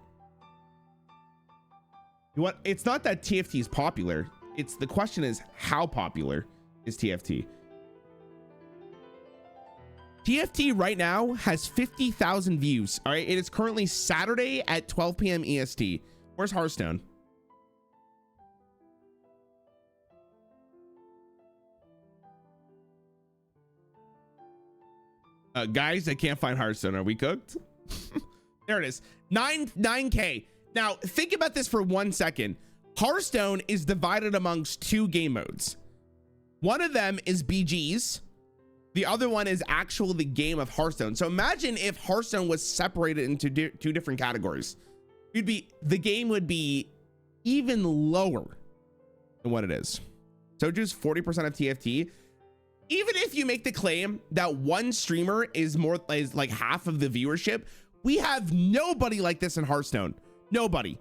S1: What? It's not that TFT is popular. It's, the question is, how popular is TFT? TFT right now has 50,000 views. All right, it is currently Saturday at 12 p.m. EST. Where's Hearthstone? Guys, I can't find Hearthstone. Are we cooked? There it is. 9K. Now, think about this for 1 second. Hearthstone is divided amongst 2 game modes. One of them is BG's. The other one is actually the game of Hearthstone. So imagine if Hearthstone was separated into 2 different categories. The game would be even lower than what it is. So just 40% of TFT. Even if you make the claim that one streamer is like half of the viewership, we have nobody like this in Hearthstone. Nobody.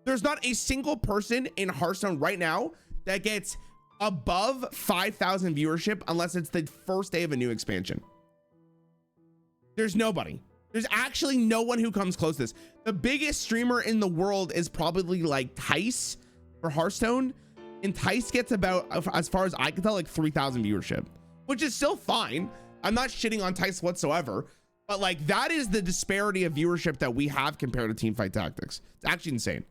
S1: There's not a single person in Hearthstone right now that gets above 5,000 viewership unless it's the first day of a new expansion. There's nobody. There's actually no one who comes close to this. The biggest streamer in the world is probably like Tice for Hearthstone, and Tice gets about, as far as I can tell, like 3,000 viewership, which is still fine. I'm not shitting on Tice whatsoever, but like that is the disparity of viewership that we have compared to Teamfight Tactics. It's actually insane.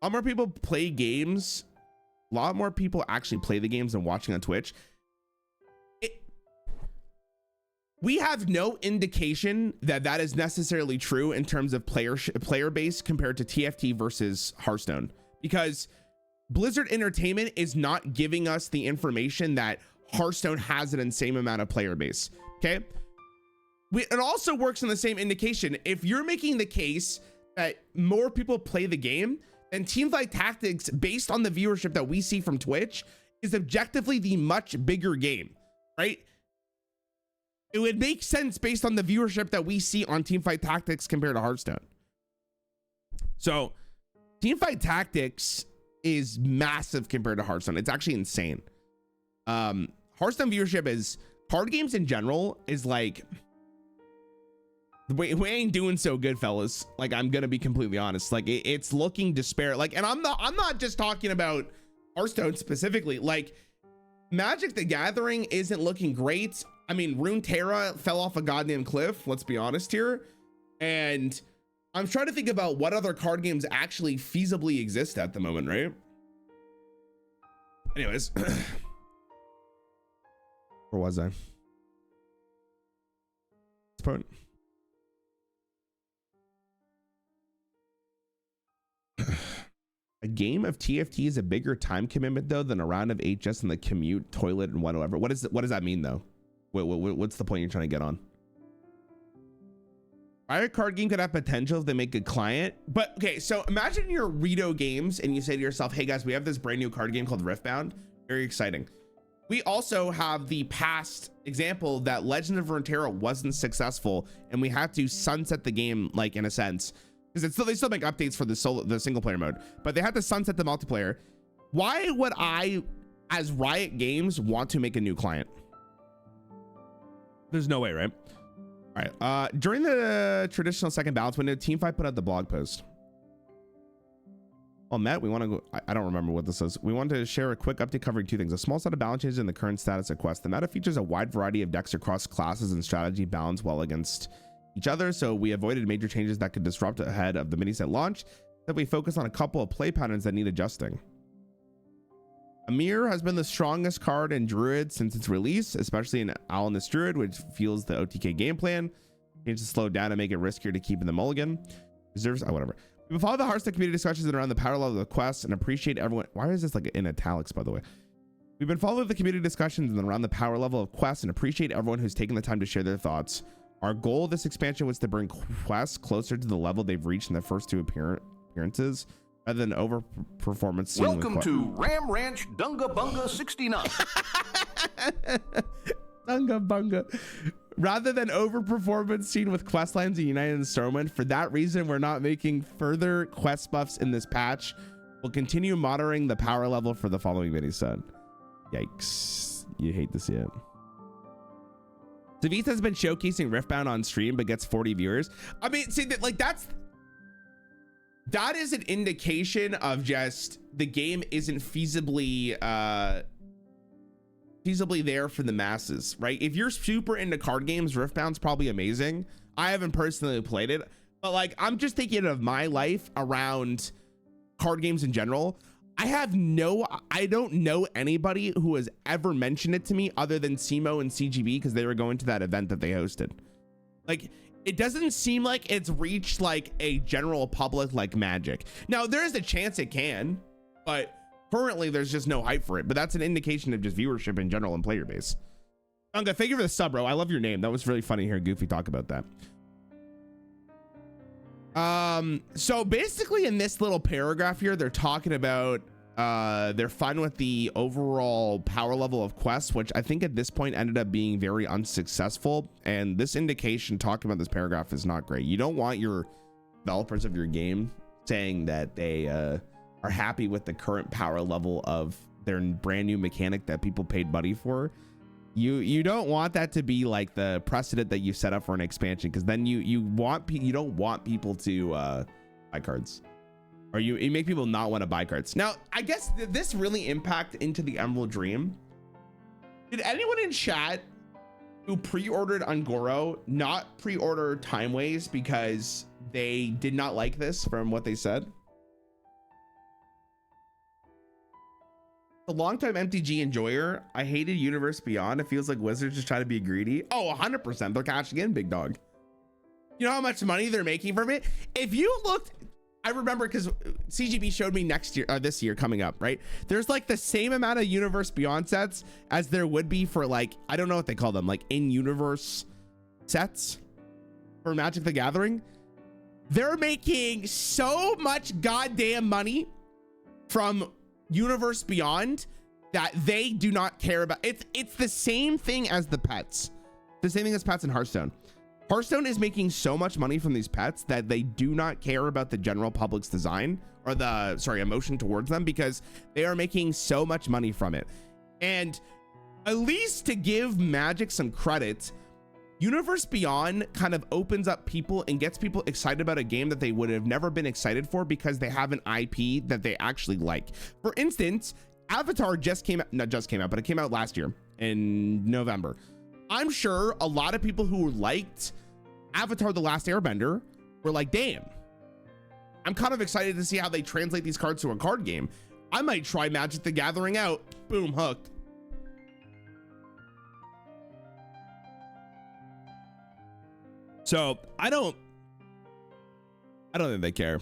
S1: A lot more people play games. A lot more people actually play the games than watching on Twitch. We have no indication that that is necessarily true in terms of player base compared to TFT versus Hearthstone, because Blizzard Entertainment is not giving us the information that Hearthstone has an insane amount of player base. Okay. It also works on the same indication. If you're making the case that more people play the game, then Teamfight Tactics, based on the viewership that we see from Twitch, is objectively the much bigger game, right? It would make sense based on the viewership that we see on Teamfight Tactics compared to Hearthstone. So Teamfight Tactics is massive compared to Hearthstone. It's actually insane. Hearthstone viewership is, card games in general is like, we ain't doing so good, fellas. Like, I'm gonna be completely honest. Like, it's looking despair. Like, and I'm not just talking about Hearthstone specifically. Like, Magic the Gathering isn't looking great. I mean, Runeterra fell off a goddamn cliff, let's be honest here. And I'm trying to think about what other card games actually feasibly exist at the moment, right? Anyways. Where was I? This point. A game of TFT is a bigger time commitment though than a round of HS in the commute, toilet, and whatever. What does that mean though? What's the point you're trying to get on? A card game could have potential if they make a client, but okay, so imagine you're Rito Games and you say to yourself, hey guys, we have this brand new card game called Riftbound. Very exciting. We also have the past example that Legend of Runeterra wasn't successful and we had to sunset the game, like, in a sense, because they still make updates for the single player mode, but they had to sunset the multiplayer. Why would I, as Riot Games, want to make a new client? There's no way, right? All right. During the traditional second balance window, Teamfight put out the blog post. Well, Matt, we want to go. I don't remember what this is. We want to share a quick update covering 2 things: a small set of balance changes and the current status of quests. The meta features a wide variety of decks across classes and strategy balanced well against each other, so we avoided major changes that could disrupt ahead of the mini set launch. That we focus on a couple of play patterns that need adjusting. Amir has been the strongest card in Druid since its release, especially in Alanisk Druid, which fuels the OTK game plan. Change to slow down and make it riskier to keep in the mulligan. Reserves, whatever. We follow the Hearthstone community discussions around the power level of the quest and appreciate everyone. Why is this like in italics, by the way? We've been following the community discussions around the power level of quests and appreciate everyone who's taken the time to share their thoughts. Our goal of this expansion was to bring quests closer to the level they've reached in the first two appearances, rather than overperformance.
S2: Welcome to Ram Ranch Dunga Bunga 69.
S1: Dunga Bunga. Rather than overperformance seen with quest lines in United and Stormwind. For that reason, we're not making further quest buffs in this patch. We'll continue monitoring the power level for the following mini set. Yikes. You hate to see it. Savith has been showcasing Riftbound on stream, but gets 40 viewers. I mean, see, like that is an indication of just the game isn't feasibly there for the masses, right? If you're super into card games, Riftbound's probably amazing. I haven't personally played it, but like I'm just thinking of my life around card games in general. I don't know anybody who has ever mentioned it to me other than Simo and CGB, because they were going to that event that they hosted. Like, it doesn't seem like it's reached like a general public like Magic. Now there is a chance it can, but currently there's just no hype for it. But that's an indication of just viewership in general and player base. Unga, thank you for the sub, bro. I love your name. That was really funny hearing Goofy talk about that. So basically in this little paragraph here, they're talking about they're fine with the overall power level of quests, which I think at this point ended up being very unsuccessful. And this indication talking about this paragraph is not great. You don't want your developers of your game saying that they are happy with the current power level of their brand new mechanic that people paid money for. You don't want that to be like the precedent that you set up for an expansion, because then you don't want people to buy cards, or you make people not want to buy cards. Now, I guess did this really impact into the Emerald Dream? Did anyone in chat who pre-ordered Ungoro not pre-order Timeways because they did not like this from what they said? A longtime MTG enjoyer, I hated Universe Beyond. It feels like Wizards just trying to be greedy. Oh, 100%. They're cashing in, big dog. You know how much money they're making from it? If you looked, I remember because CGB showed me this year coming up, right? There's like the same amount of Universe Beyond sets as there would be for like, I don't know what they call them, like in-universe sets for Magic the Gathering. They're making so much goddamn money from Universe Beyond that they do not care about. It's the same thing as the pets. The same thing as pets in Hearthstone. Hearthstone is making so much money from these pets that they do not care about the general public's design or emotion towards them, because they are making so much money from it. And at least to give Magic some credit, Universe Beyond kind of opens up people and gets people excited about a game that they would have never been excited for because they have an IP that they actually like. For instance, Avatar but it came out last year in November. I'm sure a lot of people who liked Avatar: The Last Airbender were like, damn, I'm kind of excited to see how they translate these cards to a card game. I might try Magic the Gathering out. Boom, hooked. So I don't think they care.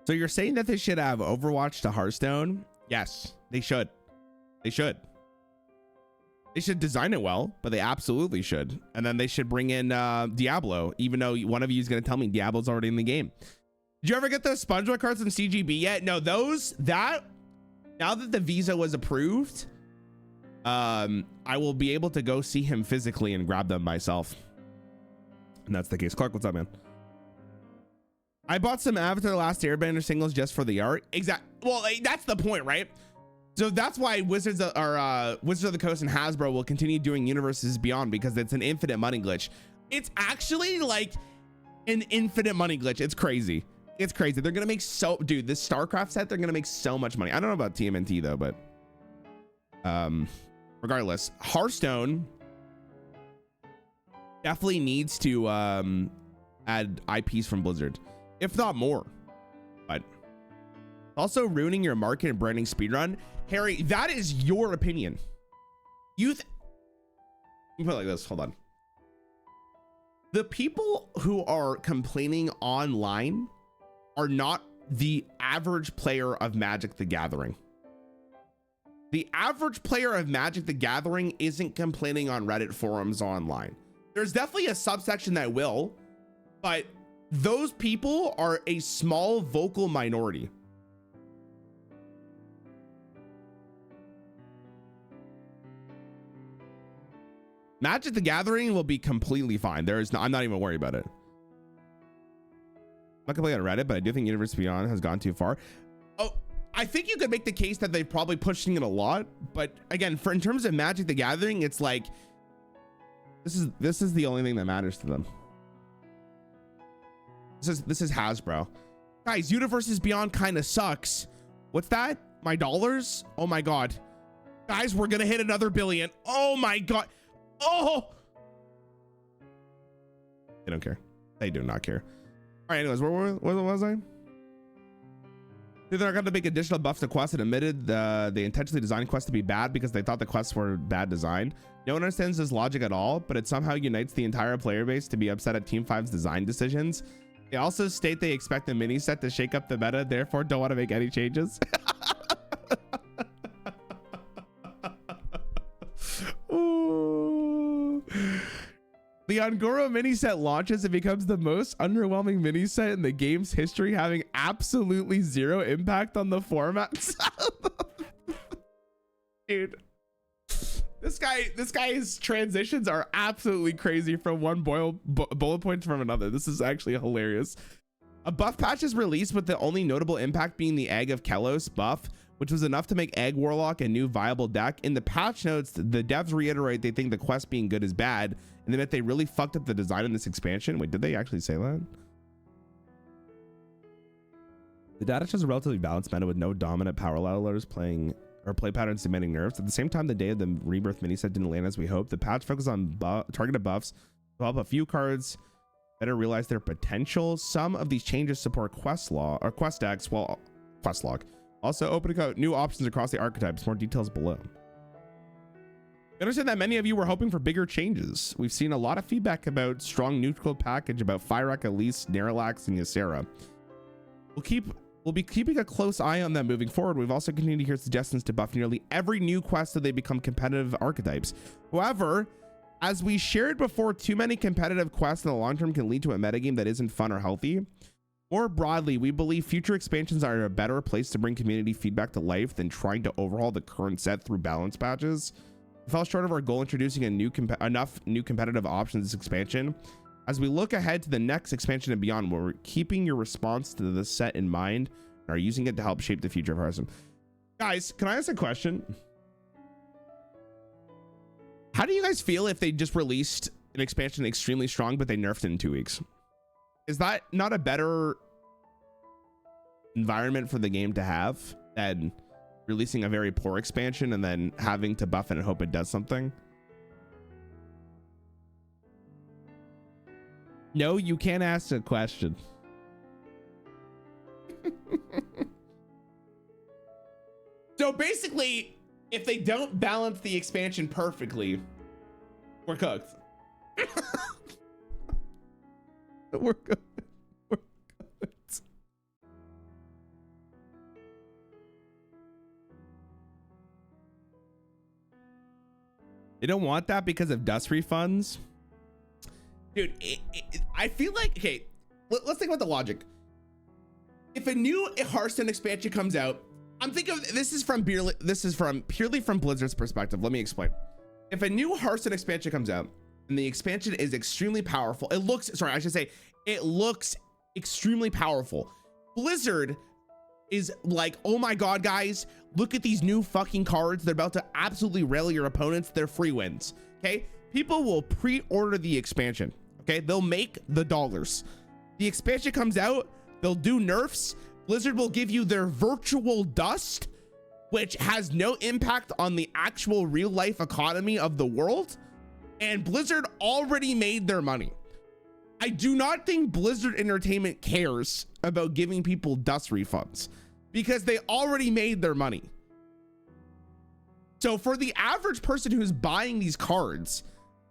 S1: So you're saying that they should have Overwatch to Hearthstone? Yes, they should. They should design it well, but they absolutely should. And then they should bring in Diablo, even though one of you is going to tell me Diablo's already in the game. Did you ever get those SpongeBob cards in CGB yet? No, now that the visa was approved, I will be able to go see him physically and grab them myself. And that's the case. Clark, what's up, man? I bought some Avatar: The Last Airbender singles just for the art. Well, that's the point, right? So that's why Wizards of the Coast and Hasbro will continue doing Universes Beyond, because it's an infinite money glitch. It's actually like an infinite money glitch. It's crazy. It's crazy. They're gonna make dude, this StarCraft set, they're gonna make so much money. I don't know about TMNT though, but regardless, Hearthstone definitely needs to add IPs from Blizzard, if not more. But also ruining your market and branding speedrun. Harry, that is your opinion. Let me put it like this. Hold on. The people who are complaining online are not the average player of Magic the Gathering. The average player of Magic the Gathering isn't complaining on Reddit forums online. There's definitely a subsection that will, but those people are a small vocal minority. Magic the Gathering will be completely fine. I'm not even worried about it. I'm not gonna play on Reddit, but I do think Universe Beyond has gone too far. Oh, I think you could make the case that they've probably pushing it a lot, but again, in terms of Magic the Gathering, it's like this is the only thing that matters to them. This is Hasbro. Guys, Universes Beyond kind of sucks. What's that? My dollars? Oh my god. Guys, we're gonna hit another billion. Oh my god. Oh! They don't care. They do not care. All right, anyways, where was I? They're going to make additional buffs to quests and admitted they intentionally designed quests to be bad because they thought the quests were bad design. No one understands this logic at all, but it somehow unites the entire player base to be upset at Team 5's design decisions. They also state they expect the mini set to shake up the meta, therefore don't want to make any changes. Ooh. The Angoro mini set launches and becomes the most underwhelming mini set in the game's history, having absolutely zero impact on the formats. Dude, this guy's transitions are absolutely crazy from one bullet point from another. This is actually hilarious. A buff patch is released with the only notable impact being the Egg of Kelos buff, which was enough to make Egg Warlock a new viable deck. In the patch notes, the devs reiterate they think the quest being good is bad, and they admit they really fucked up the design in this expansion. Wait, did they actually say that? The data shows a relatively balanced meta with no dominant power levelers playing or play patterns demanding nerfs. At the same time, the day of the Rebirth mini set didn't land as we hoped. The patch focused on targeted buffs to help a few cards better realize their potential. Some of these changes support quest decks, while quest log. Also opening up new options across the archetypes. More details below. I understand that many of you were hoping for bigger changes. We've seen a lot of feedback about strong neutral package about Fyrak, Elise, Neralax, and Ysera. We'll be keeping a close eye on them moving forward. We've also continued to hear suggestions to buff nearly every new quest so they become competitive archetypes. However, as we shared before, too many competitive quests in the long term can lead to a metagame that isn't fun or healthy. More broadly, we believe future expansions are a better place to bring community feedback to life than trying to overhaul the current set through balance patches. We fell short of our goal introducing enough new competitive options this expansion. As we look ahead to the next expansion and beyond, we're keeping your response to the set in mind and are using it to help shape the future of Hearthstone. Guys, can I ask a question? How do you guys feel if they just released an expansion extremely strong, but they nerfed it in 2 weeks? Is that not a better environment for the game to have than releasing a very poor expansion and then having to buff it and hope it does something? No, you can't ask a question. So basically, if they don't balance the expansion perfectly, we're cooked. We're good. We're good. They don't want that because of dust refunds. Dude, I feel like, okay, let's think about the logic. If a new Hearthstone expansion comes out, I'm thinking of, this is purely from Blizzard's perspective. Let me explain. If a new Hearthstone expansion comes out and the expansion is extremely powerful, it looks extremely powerful. Blizzard is like, oh my god, guys, look at these new fucking cards. They're about to absolutely rail your opponents. They're free wins. Okay, people will pre-order the expansion. Okay, they'll make the dollars. The expansion comes out, they'll do nerfs. Blizzard will give you their virtual dust, which has no impact on the actual real life economy of the world. And Blizzard already made their money. I do not think Blizzard Entertainment cares about giving people dust refunds because they already made their money. So for the average person who's buying these cards,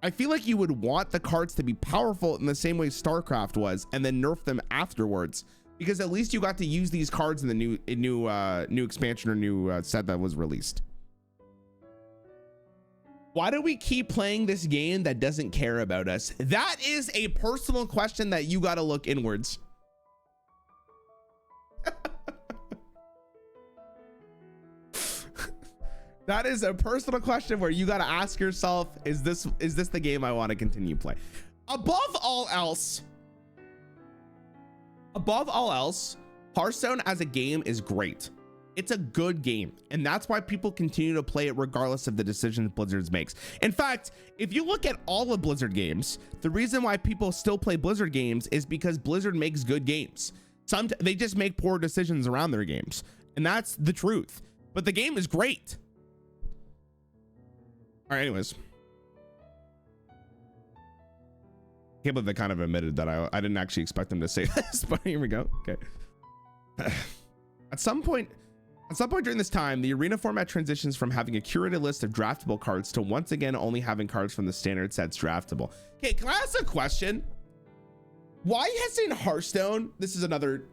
S1: I feel like you would want the cards to be powerful in the same way Starcraft was and then nerf them afterwards. because at least you got to use these cards in the new expansion or new set that was released. Why do we keep playing this game that doesn't care about us? That is a personal question that you got to look inwards. That is a personal question where you got to ask yourself, is this the game I want to continue playing? Above all else, Hearthstone as a game is great. It's a good game, and that's why people continue to play it regardless of the decisions Blizzard makes. In fact, if you look at all of Blizzard games, the reason why people still play Blizzard games is because Blizzard makes good games. They just make poor decisions around their games, and that's the truth. But the game is great. All right, anyways. Can't believe they kind of admitted that I didn't actually expect them to say this, but here we go. Okay. At some point during this time, the arena format transitions from having a curated list of draftable cards to once again only having cards from the standard sets draftable. Okay, can I ask a question? Why hasn't Hearthstone, this is another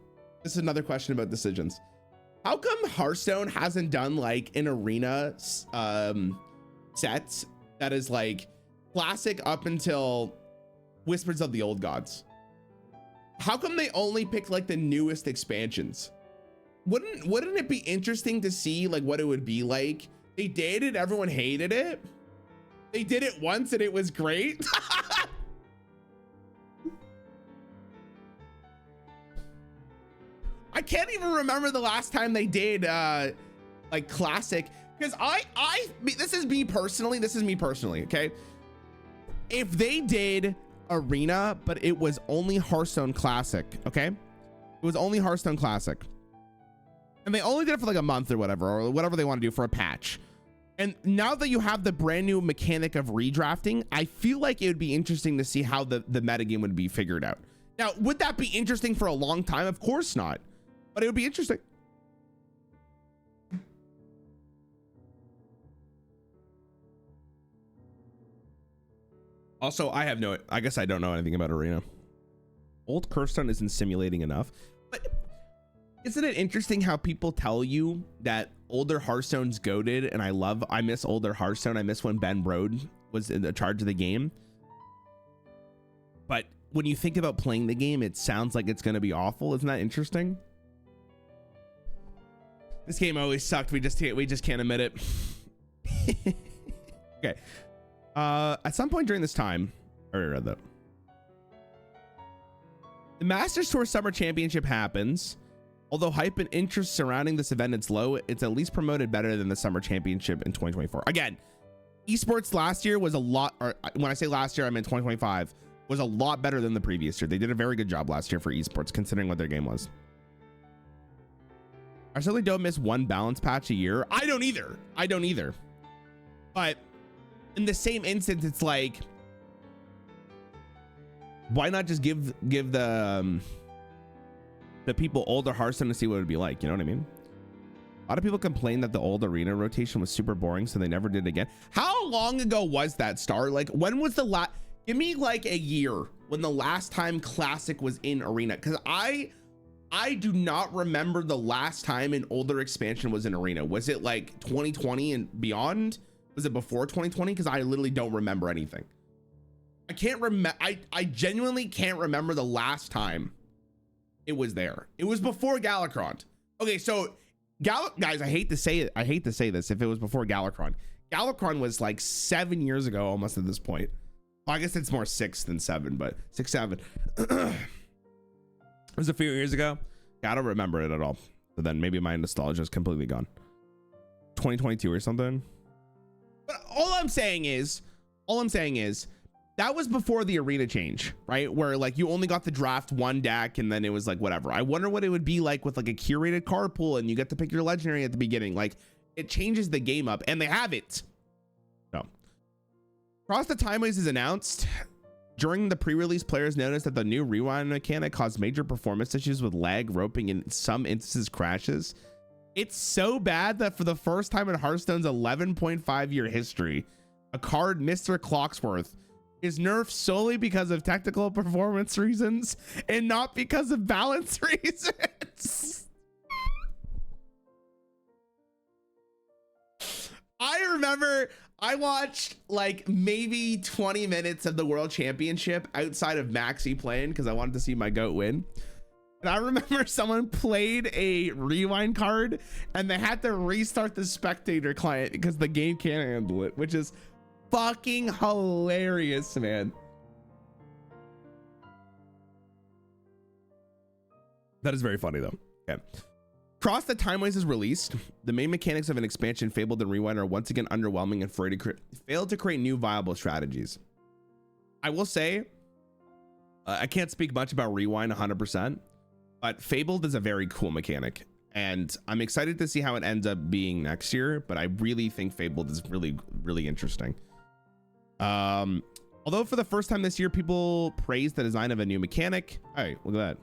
S1: question about decisions. How come Hearthstone hasn't done like an arena set that is like classic up until Whispers of the Old Gods? How come they only picked like the newest expansions? Wouldn't it be interesting to see like what it would be like? They did it, everyone hated it. They did it once and it was great. I can't even remember the last time they did like classic, because this is me personally, okay? If they did arena but it was only Hearthstone classic, okay? It was only Hearthstone classic, and they only did it for like a month or whatever they want to do for a patch. And now that you have the brand new mechanic of redrafting, I feel like it would be interesting to see how the metagame would be figured out. Now, would that be interesting for a long time? Of course not, but it would be interesting. Also, I guess I don't know anything about arena. Old Hearthstone isn't simulating enough, but isn't it interesting how people tell you that older Hearthstone's goated? And I miss older Hearthstone. I miss when Ben Brode was in the charge of the game. But when you think about playing the game, it sounds like it's going to be awful. Isn't that interesting? This game always sucked. We just can't admit it. Okay. At some point during this time, I already read that. The Masters Tour Summer Championship happens. Although hype and interest surrounding this event is low, it's at least promoted better than the Summer Championship in 2024. Again, esports last year was a lot, or when I say last year, I meant 2025, was a lot better than the previous year. They did a very good job last year for esports, considering what their game was. I certainly don't miss one balance patch a year. I don't either. But in the same instance, it's like, why not just give the people older Hearthstone to see what it would be like? You know what I mean? A lot of people complain that the old arena rotation was super boring, so they never did it again. How long ago was that, Star? Like, when was the last? Give me like a year when the last time classic was in arena, because I do not remember the last time an older expansion was in arena. Was it like 2020 and beyond? Was it before 2020? Because I literally don't remember anything. I can't remember. I genuinely can't remember the last time it was there. It was before Galacron. Okay, so guys, I hate to say it. I hate to say this. If it was before Galacron was like 7 years ago, almost at this point. Well, I guess it's more 6 than 7, but 6, 7. It was a few years ago. Yeah, I don't remember it at all. So then maybe my nostalgia is completely gone. 2022 or something. But all I'm saying is that was before the arena change, right? Where like you only got to draft one deck and then it was like whatever. I wonder what it would be like with like a curated card pool and you get to pick your legendary at the beginning. Like it changes the game up, and they have it. So Cross the Timeways is announced. During the pre-release, players noticed that the new rewind mechanic caused major performance issues with lag, roping, and in some instances crashes. It's so bad that for the first time in Hearthstone's 11.5 year history, a card, Mr. Clocksworth, is nerfed solely because of technical performance reasons and not because of balance reasons. I remember I watched like maybe 20 minutes of the World Championship outside of Maxi playing because I wanted to see my goat win. And I remember someone played a rewind card and they had to restart the spectator client because the game can't handle it, which is fucking hilarious, man. That is very funny though. Okay. Cross the Timeways is released. The main mechanics of an expansion, Fabled and Rewind, are once again underwhelming and failed to create new viable strategies. I will say, I can't speak much about Rewind 100%, but Fabled is a very cool mechanic, and I'm excited to see how it ends up being next year. But I really think Fabled is really, really interesting. Although for the first time this year, people praised the design of a new mechanic. Hey, look at that.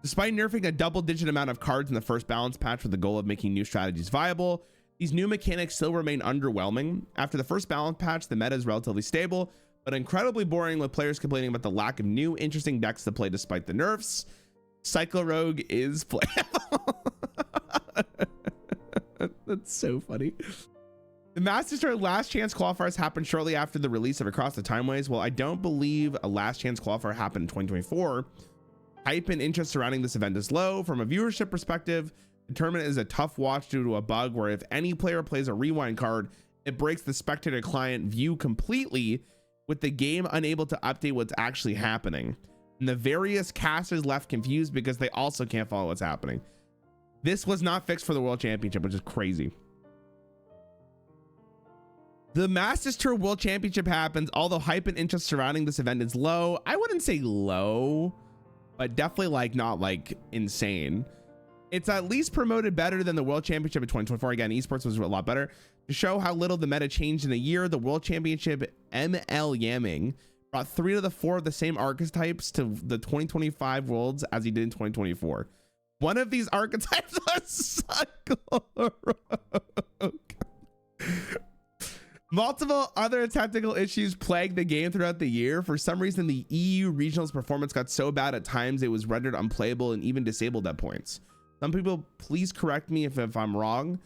S1: Despite nerfing a double-digit amount of cards in the first balance patch with the goal of making new strategies viable, these new mechanics still remain underwhelming. After the first balance patch, the meta is relatively stable, but incredibly boring, with players complaining about the lack of new, interesting decks to play despite the nerfs. Cycle Rogue is playable. That's so funny. The Masters Tour Last Chance qualifiers happened shortly after the release of Across the Timeways. Well, I don't believe a Last Chance qualifier happened in 2024. Hype and interest surrounding this event is low. From a viewership perspective, the tournament is a tough watch due to a bug where if any player plays a rewind card, it breaks the spectator client view completely, with the game unable to update what's actually happening. And the various casters left confused because they also can't follow what's happening. This was not fixed for the World Championship, which is crazy. The Masters Tour World Championship happens, although hype and interest surrounding this event is low. I wouldn't say low, but definitely like not like insane. It's at least promoted better than the World Championship in 2024. Again, esports was a lot better. To show how little the meta changed in a year, the World Championship ML Yamming brought 3 of the 4 of the same archetypes to the 2025 Worlds as he did in 2024. One of these archetypes was Cycle Rogue. Multiple other technical issues plagued the game throughout the year. For some reason, the EU regionals performance got so bad at times it was rendered unplayable and even disabled at points. Some people, please correct me if I'm wrong.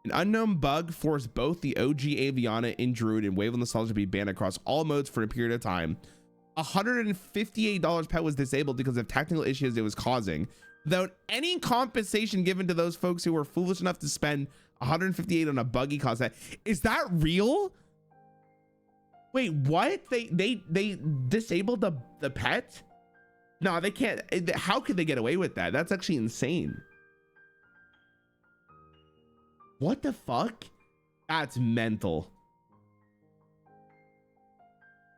S1: An unknown bug forced both the OG Aviana and Druid and Wave of Nostalgia to be banned across all modes for a period of time. $158 pet was disabled because of technical issues it was causing, without any compensation given to those folks who were foolish enough to spend $158 on a buggy cost. Is that real? Wait, what? They disabled the pet? No, they can't. How could they get away with that? That's actually insane. What the fuck? That's mental.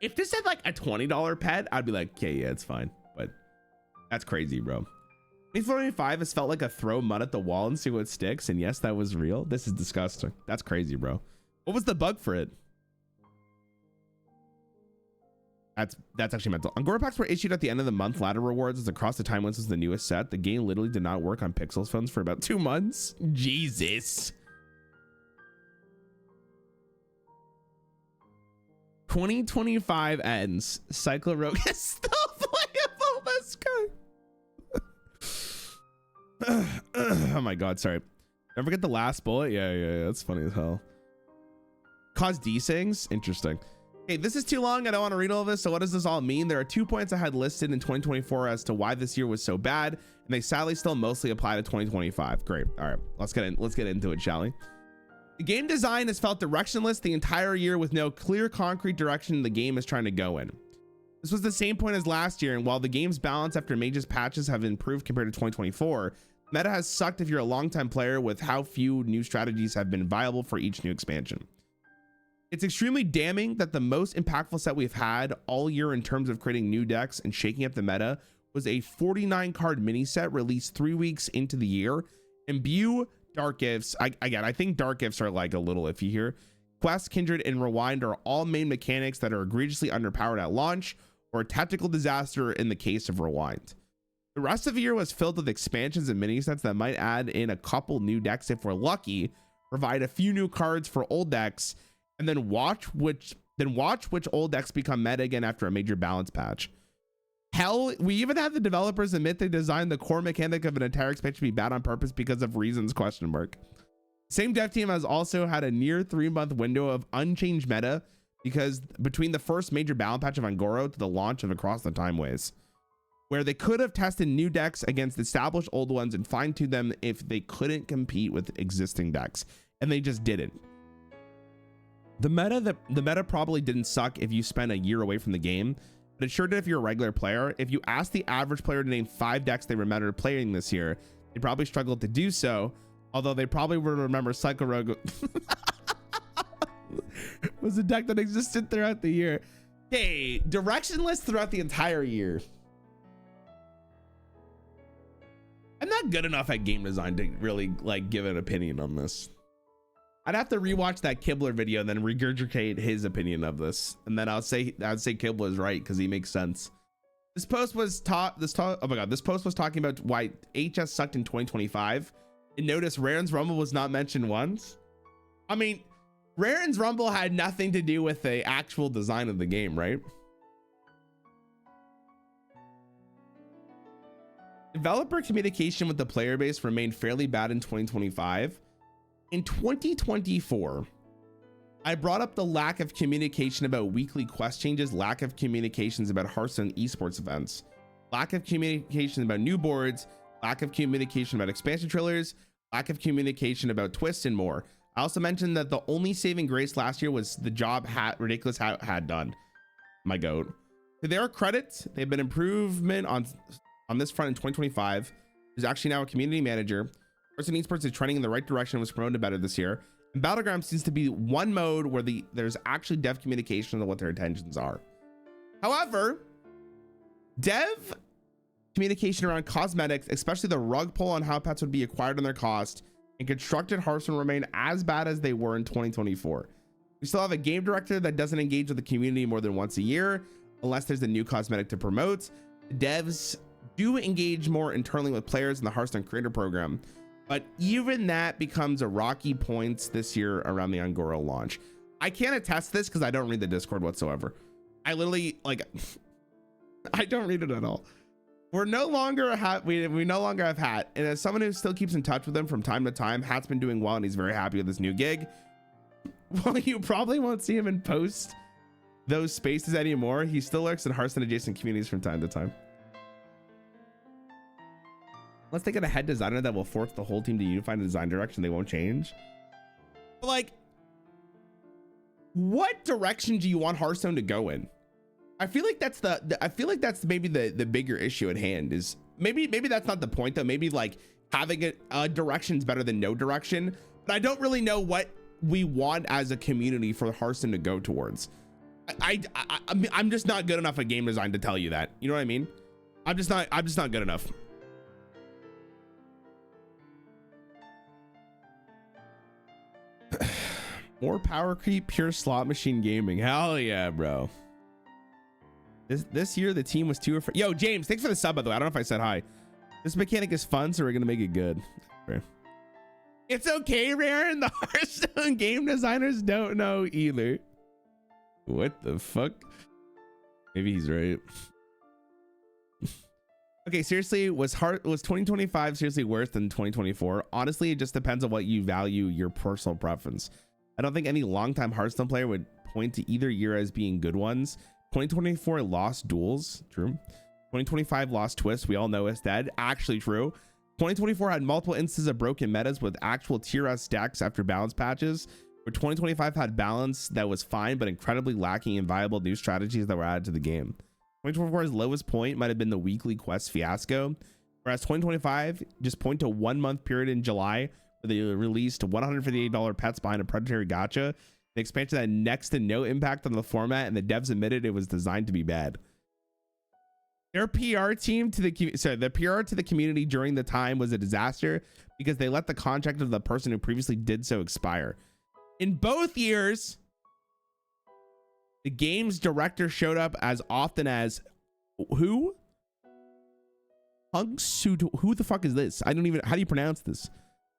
S1: If this had like a $20 pet, I'd be like, okay, yeah, it's fine. But that's crazy, bro. 2025 has felt like a throw mud at the wall and see what sticks. And yes, that was real. This is disgusting. That's crazy, bro. What was the bug for it? That's actually mental. Angora packs were issued at the end of the month. Ladder rewards as Across the Timeways was the newest set. The game literally did not work on Pixels phones for about 2 months. Jesus. 2025 ends. Cycle Rogue is still playable. Let's go. Oh my god, sorry. Never get the last bullet. Yeah, that's funny as hell. Cause desyncs. Interesting. Okay, this is too long. I don't want to read all of this. So what does this all mean? There are 2 points I had listed in 2024 as to why this year was so bad, and they sadly still mostly apply to 2025. Great. All right, let's get into it, shall we? The game design has felt directionless the entire year with no clear concrete direction the game is trying to go in. This was the same point as last year, and while the game's balance after major patches have improved compared to 2024, meta has sucked if you're a longtime player with how few new strategies have been viable for each new expansion. It's extremely damning that the most impactful set we've had all year in terms of creating new decks and shaking up the meta was a 49 card mini set released 3 weeks into the year. Imbue, Dark Gifts, I think Dark Gifts are like a little iffy here. Quest, Kindred, and Rewind are all main mechanics that are egregiously underpowered at launch, or a tactical disaster in the case of Rewind. The rest of the year was filled with expansions and mini sets that might add in a couple new decks if we're lucky, provide a few new cards for old decks, and then watch which Then watch which old decks become meta again after a major balance patch. Hell, we even had the developers admit they designed the core mechanic of an entire expansion to be bad on purpose because of reasons, question mark. Same dev team has also had a near 3-month window of unchanged meta because between the first major balance patch of Angoro to the launch of Across the Timeways, where they could have tested new decks against established old ones and fine-tuned them if they couldn't compete with existing decks, and they just didn't. The meta probably didn't suck if you spent a year away from the game, but it sure did if you're a regular player. If you ask the average player to name 5 decks they remember playing this year, they probably struggled to do so, although they probably would remember Cycle Rogue was a deck that existed throughout the year. Hey, directionless throughout the entire year. I'm not good enough at game design to really like give an opinion on this. I'd have to rewatch that Kibler video and then regurgitate his opinion of this, and then I'd say Kibler is right because he makes sense. This post was oh my god, this post was talking about why HS sucked in 2025. And notice Rarran's Rumble was not mentioned once. I mean, Rarran's Rumble had nothing to do with the actual design of the game, right? Developer communication with the player base remained fairly bad in 2025. In 2024, I brought up the lack of communication about weekly quest changes, lack of communications about Hearthstone esports events, lack of communication about new boards, lack of communication about expansion trailers, lack of communication about twists, and more. I also mentioned that the only saving grace last year was the job Ridiculous had done. My goat. To their credit, they've been improvement on this front in 2025. There's actually now a community manager. Hearthstone esports is trending in the right direction and was promoted better this year. And Battleground seems to be one mode where there's actually dev communication on what their intentions are. However, dev communication around cosmetics, especially the rug pull on how pets would be acquired on their cost, and constructed Hearthstone remain as bad as they were in 2024. We still have a game director that doesn't engage with the community more than once a year, unless there's a new cosmetic to promote. Devs do engage more internally with players in the Hearthstone creator program, but even that becomes a rocky point this year around the Angoro launch. I can't attest this because I don't read the Discord whatsoever. I literally I don't read it at all. We're no longer we no longer have Hat, and as someone who still keeps in touch with him from time to time, Hat's been doing well and he's very happy with his new gig. Well, you probably won't see him in post those spaces anymore. He still lurks in Hearthstone adjacent communities from time to time. Unless they get a head designer that will force the whole team to unify in a design direction, they won't change. But like, what direction do you want Hearthstone to go in? I feel like that's I feel like that's maybe the bigger issue at hand. Is maybe that's not the point though. Maybe like having a direction is better than no direction. But I don't really know what we want as a community for Hearthstone to go towards. I'm just not good enough at game design to tell you that. You know what I mean? I'm just not good enough. More power creep, pure slot machine gaming. Hell yeah, bro. This year the team was too afraid. Yo, James, thanks for the sub, by the way. I don't know if I said hi. This mechanic is fun, so we're gonna make it good. It's okay, Rarran. The Hearthstone game designers don't know either. What the fuck? Maybe he's right. Okay, seriously, was 2025 seriously worse than 2024? Honestly, it just depends on what you value your personal preference. I don't think any longtime Hearthstone player would point to either year as being good ones. 2024 lost duels, true. 2025 lost twists, we all know is dead, actually true. 2024 had multiple instances of broken metas with actual tier S stacks after balance patches, where 2025 had balance that was fine but incredibly lacking in viable new strategies that were added to the game. 2024's lowest point might have been the weekly quest fiasco, whereas 2025 just point to 1 month period in July where they released $158 pets behind a predatory gacha. The expansion had next to no impact on the format, and the devs admitted it was designed to be bad. Their PR team to the PR to the community during the time was a disaster because they let the contract of the person who previously did so expire. In both years, the game's director showed up as often as who? Who the fuck is this? I don't even, how do you pronounce this?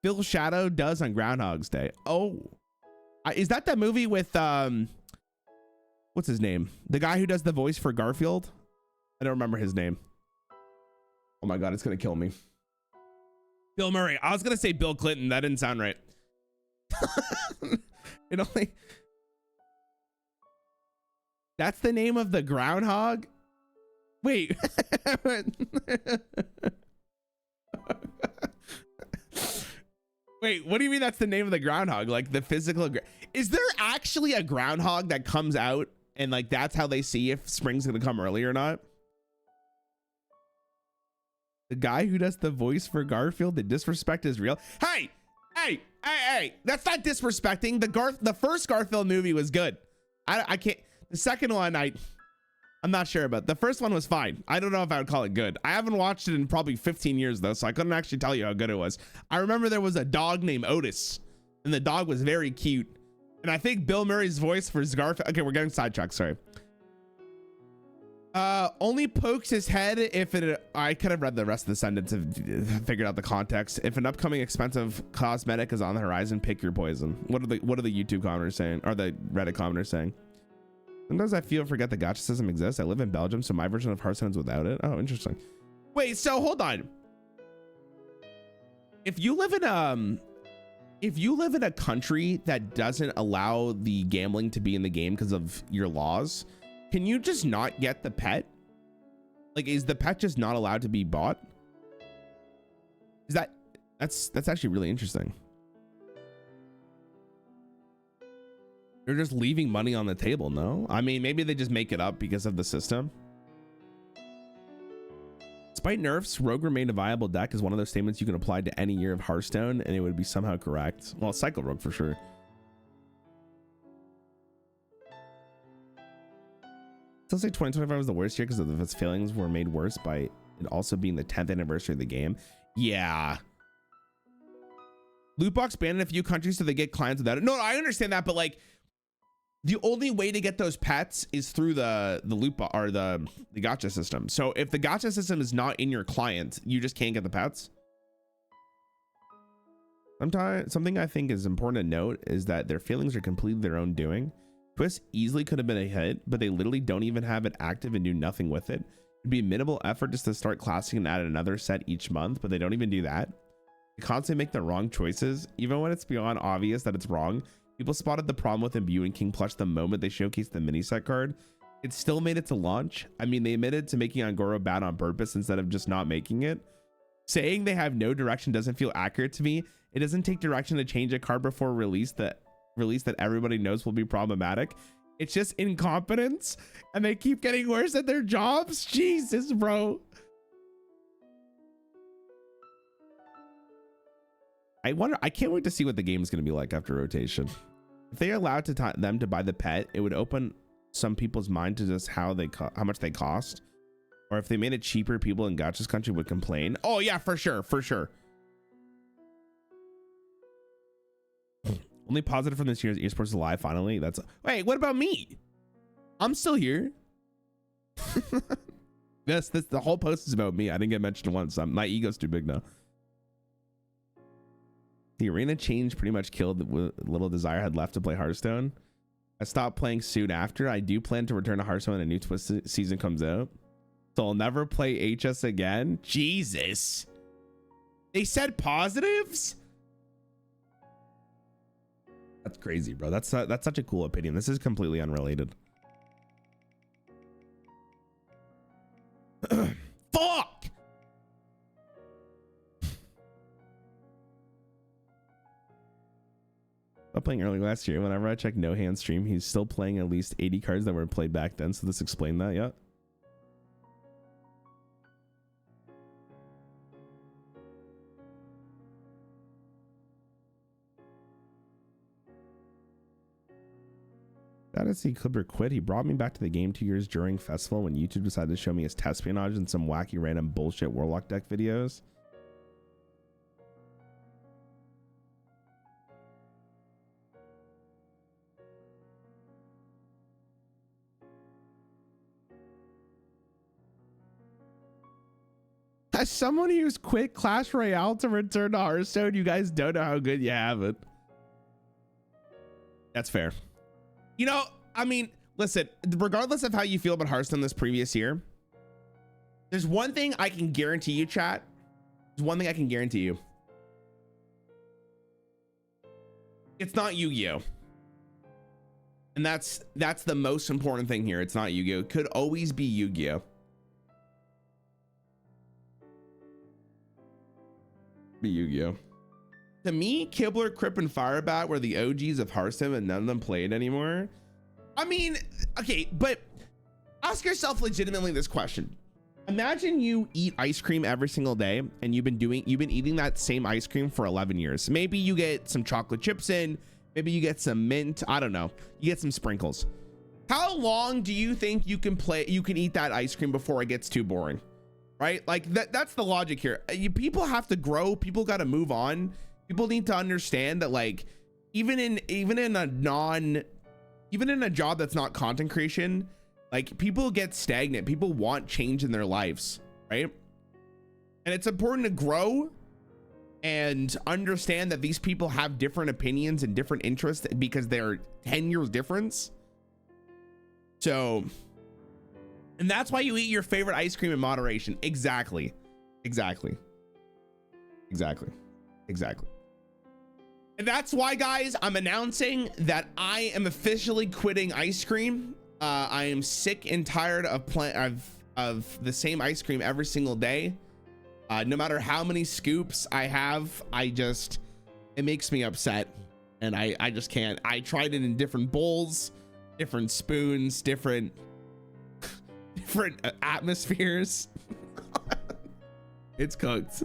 S1: Phil Shadow does on Groundhog's Day. Oh. Is that the movie with what's his name? The guy who does the voice for Garfield. I don't remember his name. Oh my God, it's gonna kill me. Bill Murray. I was gonna say Bill Clinton. That didn't sound right. It only. That's the name of the groundhog? Wait. Wait, what do you mean that's the name of the groundhog? Like the physical. Is there actually a groundhog that comes out and like that's how they see if spring's gonna come early or not? The guy who does the voice for Garfield, the disrespect is real. Hey, that's not disrespecting. The first Garfield movie was good. I can't. The second one, I'm not sure about. The first one was fine. I don't know if I would call it good. I haven't watched it in probably 15 years though, so I couldn't actually tell you how good it was. I remember there was a dog named Otis, and the dog was very cute. And I think Bill Murray's voice for Garfield. Okay, we're getting sidetracked. Sorry. Only pokes his head if it. I could have read the rest of the sentence and figured out the context. If an upcoming expensive cosmetic is on the horizon, pick your poison. What are the YouTube commenters saying, or the Reddit commenters saying? Sometimes I forget the gacha system exists. I live in Belgium, so my version of Hearthstone is without it. Oh, interesting. Wait, so hold on. If you live in a country that doesn't allow the gambling to be in the game because of your laws, can you just not get the pet? Like, is the pet just not allowed to be bought? That's actually really interesting. They're just leaving money on the table, no? I mean, maybe they just make it up because of the system. Despite nerfs, Rogue remained a viable deck is one of those statements you can apply to any year of Hearthstone and it would be somehow correct. Well, Cycle Rogue for sure. Still say 2025 was the worst year because of its failings were made worse by it also being the 10th anniversary of the game. Yeah. Loot box banned in a few countries so they get clients without it. No, I understand that, but like the only way to get those pets is through the loot box or the gacha system. So if the gacha system is not in your client, you just can't get the pets. Sometimes something I think is important to note is that their failings are completely their own doing. Twist easily could have been a hit, but they literally don't even have it active and do nothing with it. It'd be minimal effort just to start classing and add another set each month, but they don't even do that. They constantly make the wrong choices, even when it's beyond obvious that it's wrong. People spotted the problem with imbuing King Plush the moment they showcased the mini set card. It still made it to launch. I mean, they admitted to making Angoro bad on purpose instead of just not making it. Saying they have no direction doesn't feel accurate to me. It doesn't take direction to change a card before release that everybody knows will be problematic. It's just incompetence, and they keep getting worse at their jobs. Jesus, bro. I can't wait to see what the game is going to be like after rotation. If they allowed them to buy the pet, it would open some people's mind to just how much they cost. Or if they made it cheaper, people in Gacha's country would complain. Oh yeah, for sure. Only positive from this year's esports live finally. Wait, what about me? I'm still here. The whole post is about me. I didn't get mentioned once. My ego's too big now. The arena change pretty much killed the little desire I had left to play Hearthstone. I stopped playing soon after. I do plan to return to Hearthstone when a new Twist season comes out. So I'll never play HS again. Jesus. They said positives? That's crazy, bro. That's such a cool opinion. This is completely unrelated. Fuck! Stopped playing early last year. Whenever I check No Hand stream, he's still playing at least 80 cards that were played back then. So this explained that, yeah. That is the Clipper quit. He brought me back to the game 2 years during festival when YouTube decided to show me his test espionage and some wacky random bullshit Warlock deck videos. As someone who's quit Clash Royale to return to Hearthstone, you guys don't know how good you have it. That's fair. You know, I mean, listen, regardless of how you feel about Hearthstone this previous year, there's one thing I can guarantee you, chat. There's one thing I can guarantee you. It's not Yu-Gi-Oh. And that's the most important thing here. It's not Yu-Gi-Oh. It could always be Yu-Gi-Oh. Be Yu-Gi-Oh. To me, Kibler, Crip, and Firebat were the OGs of Hearthstone, and none of them played anymore. I mean, okay, but ask yourself legitimately this question. Imagine you eat ice cream every single day, and you've been eating that same ice cream for 11 years. Maybe you get some chocolate chips in, maybe you get some mint, I don't know. You get some sprinkles. How long do you think you can eat that ice cream before it gets too boring? Right? Like that's the logic here. People have to grow, people got to move on. People need to understand that, like, even in a job that's not content creation, like, people get stagnant. People want change in their lives, right? And it's important to grow and understand that these people have different opinions and different interests because they're 10 years difference. So, and that's why you eat your favorite ice cream in moderation. Exactly. And that's why, guys, I'm announcing that I am officially quitting ice cream. I am sick and tired of the same ice cream every single day. No matter how many scoops I have, it makes me upset, and I just can't. I tried it in different bowls, different spoons, different atmospheres. It's cooked.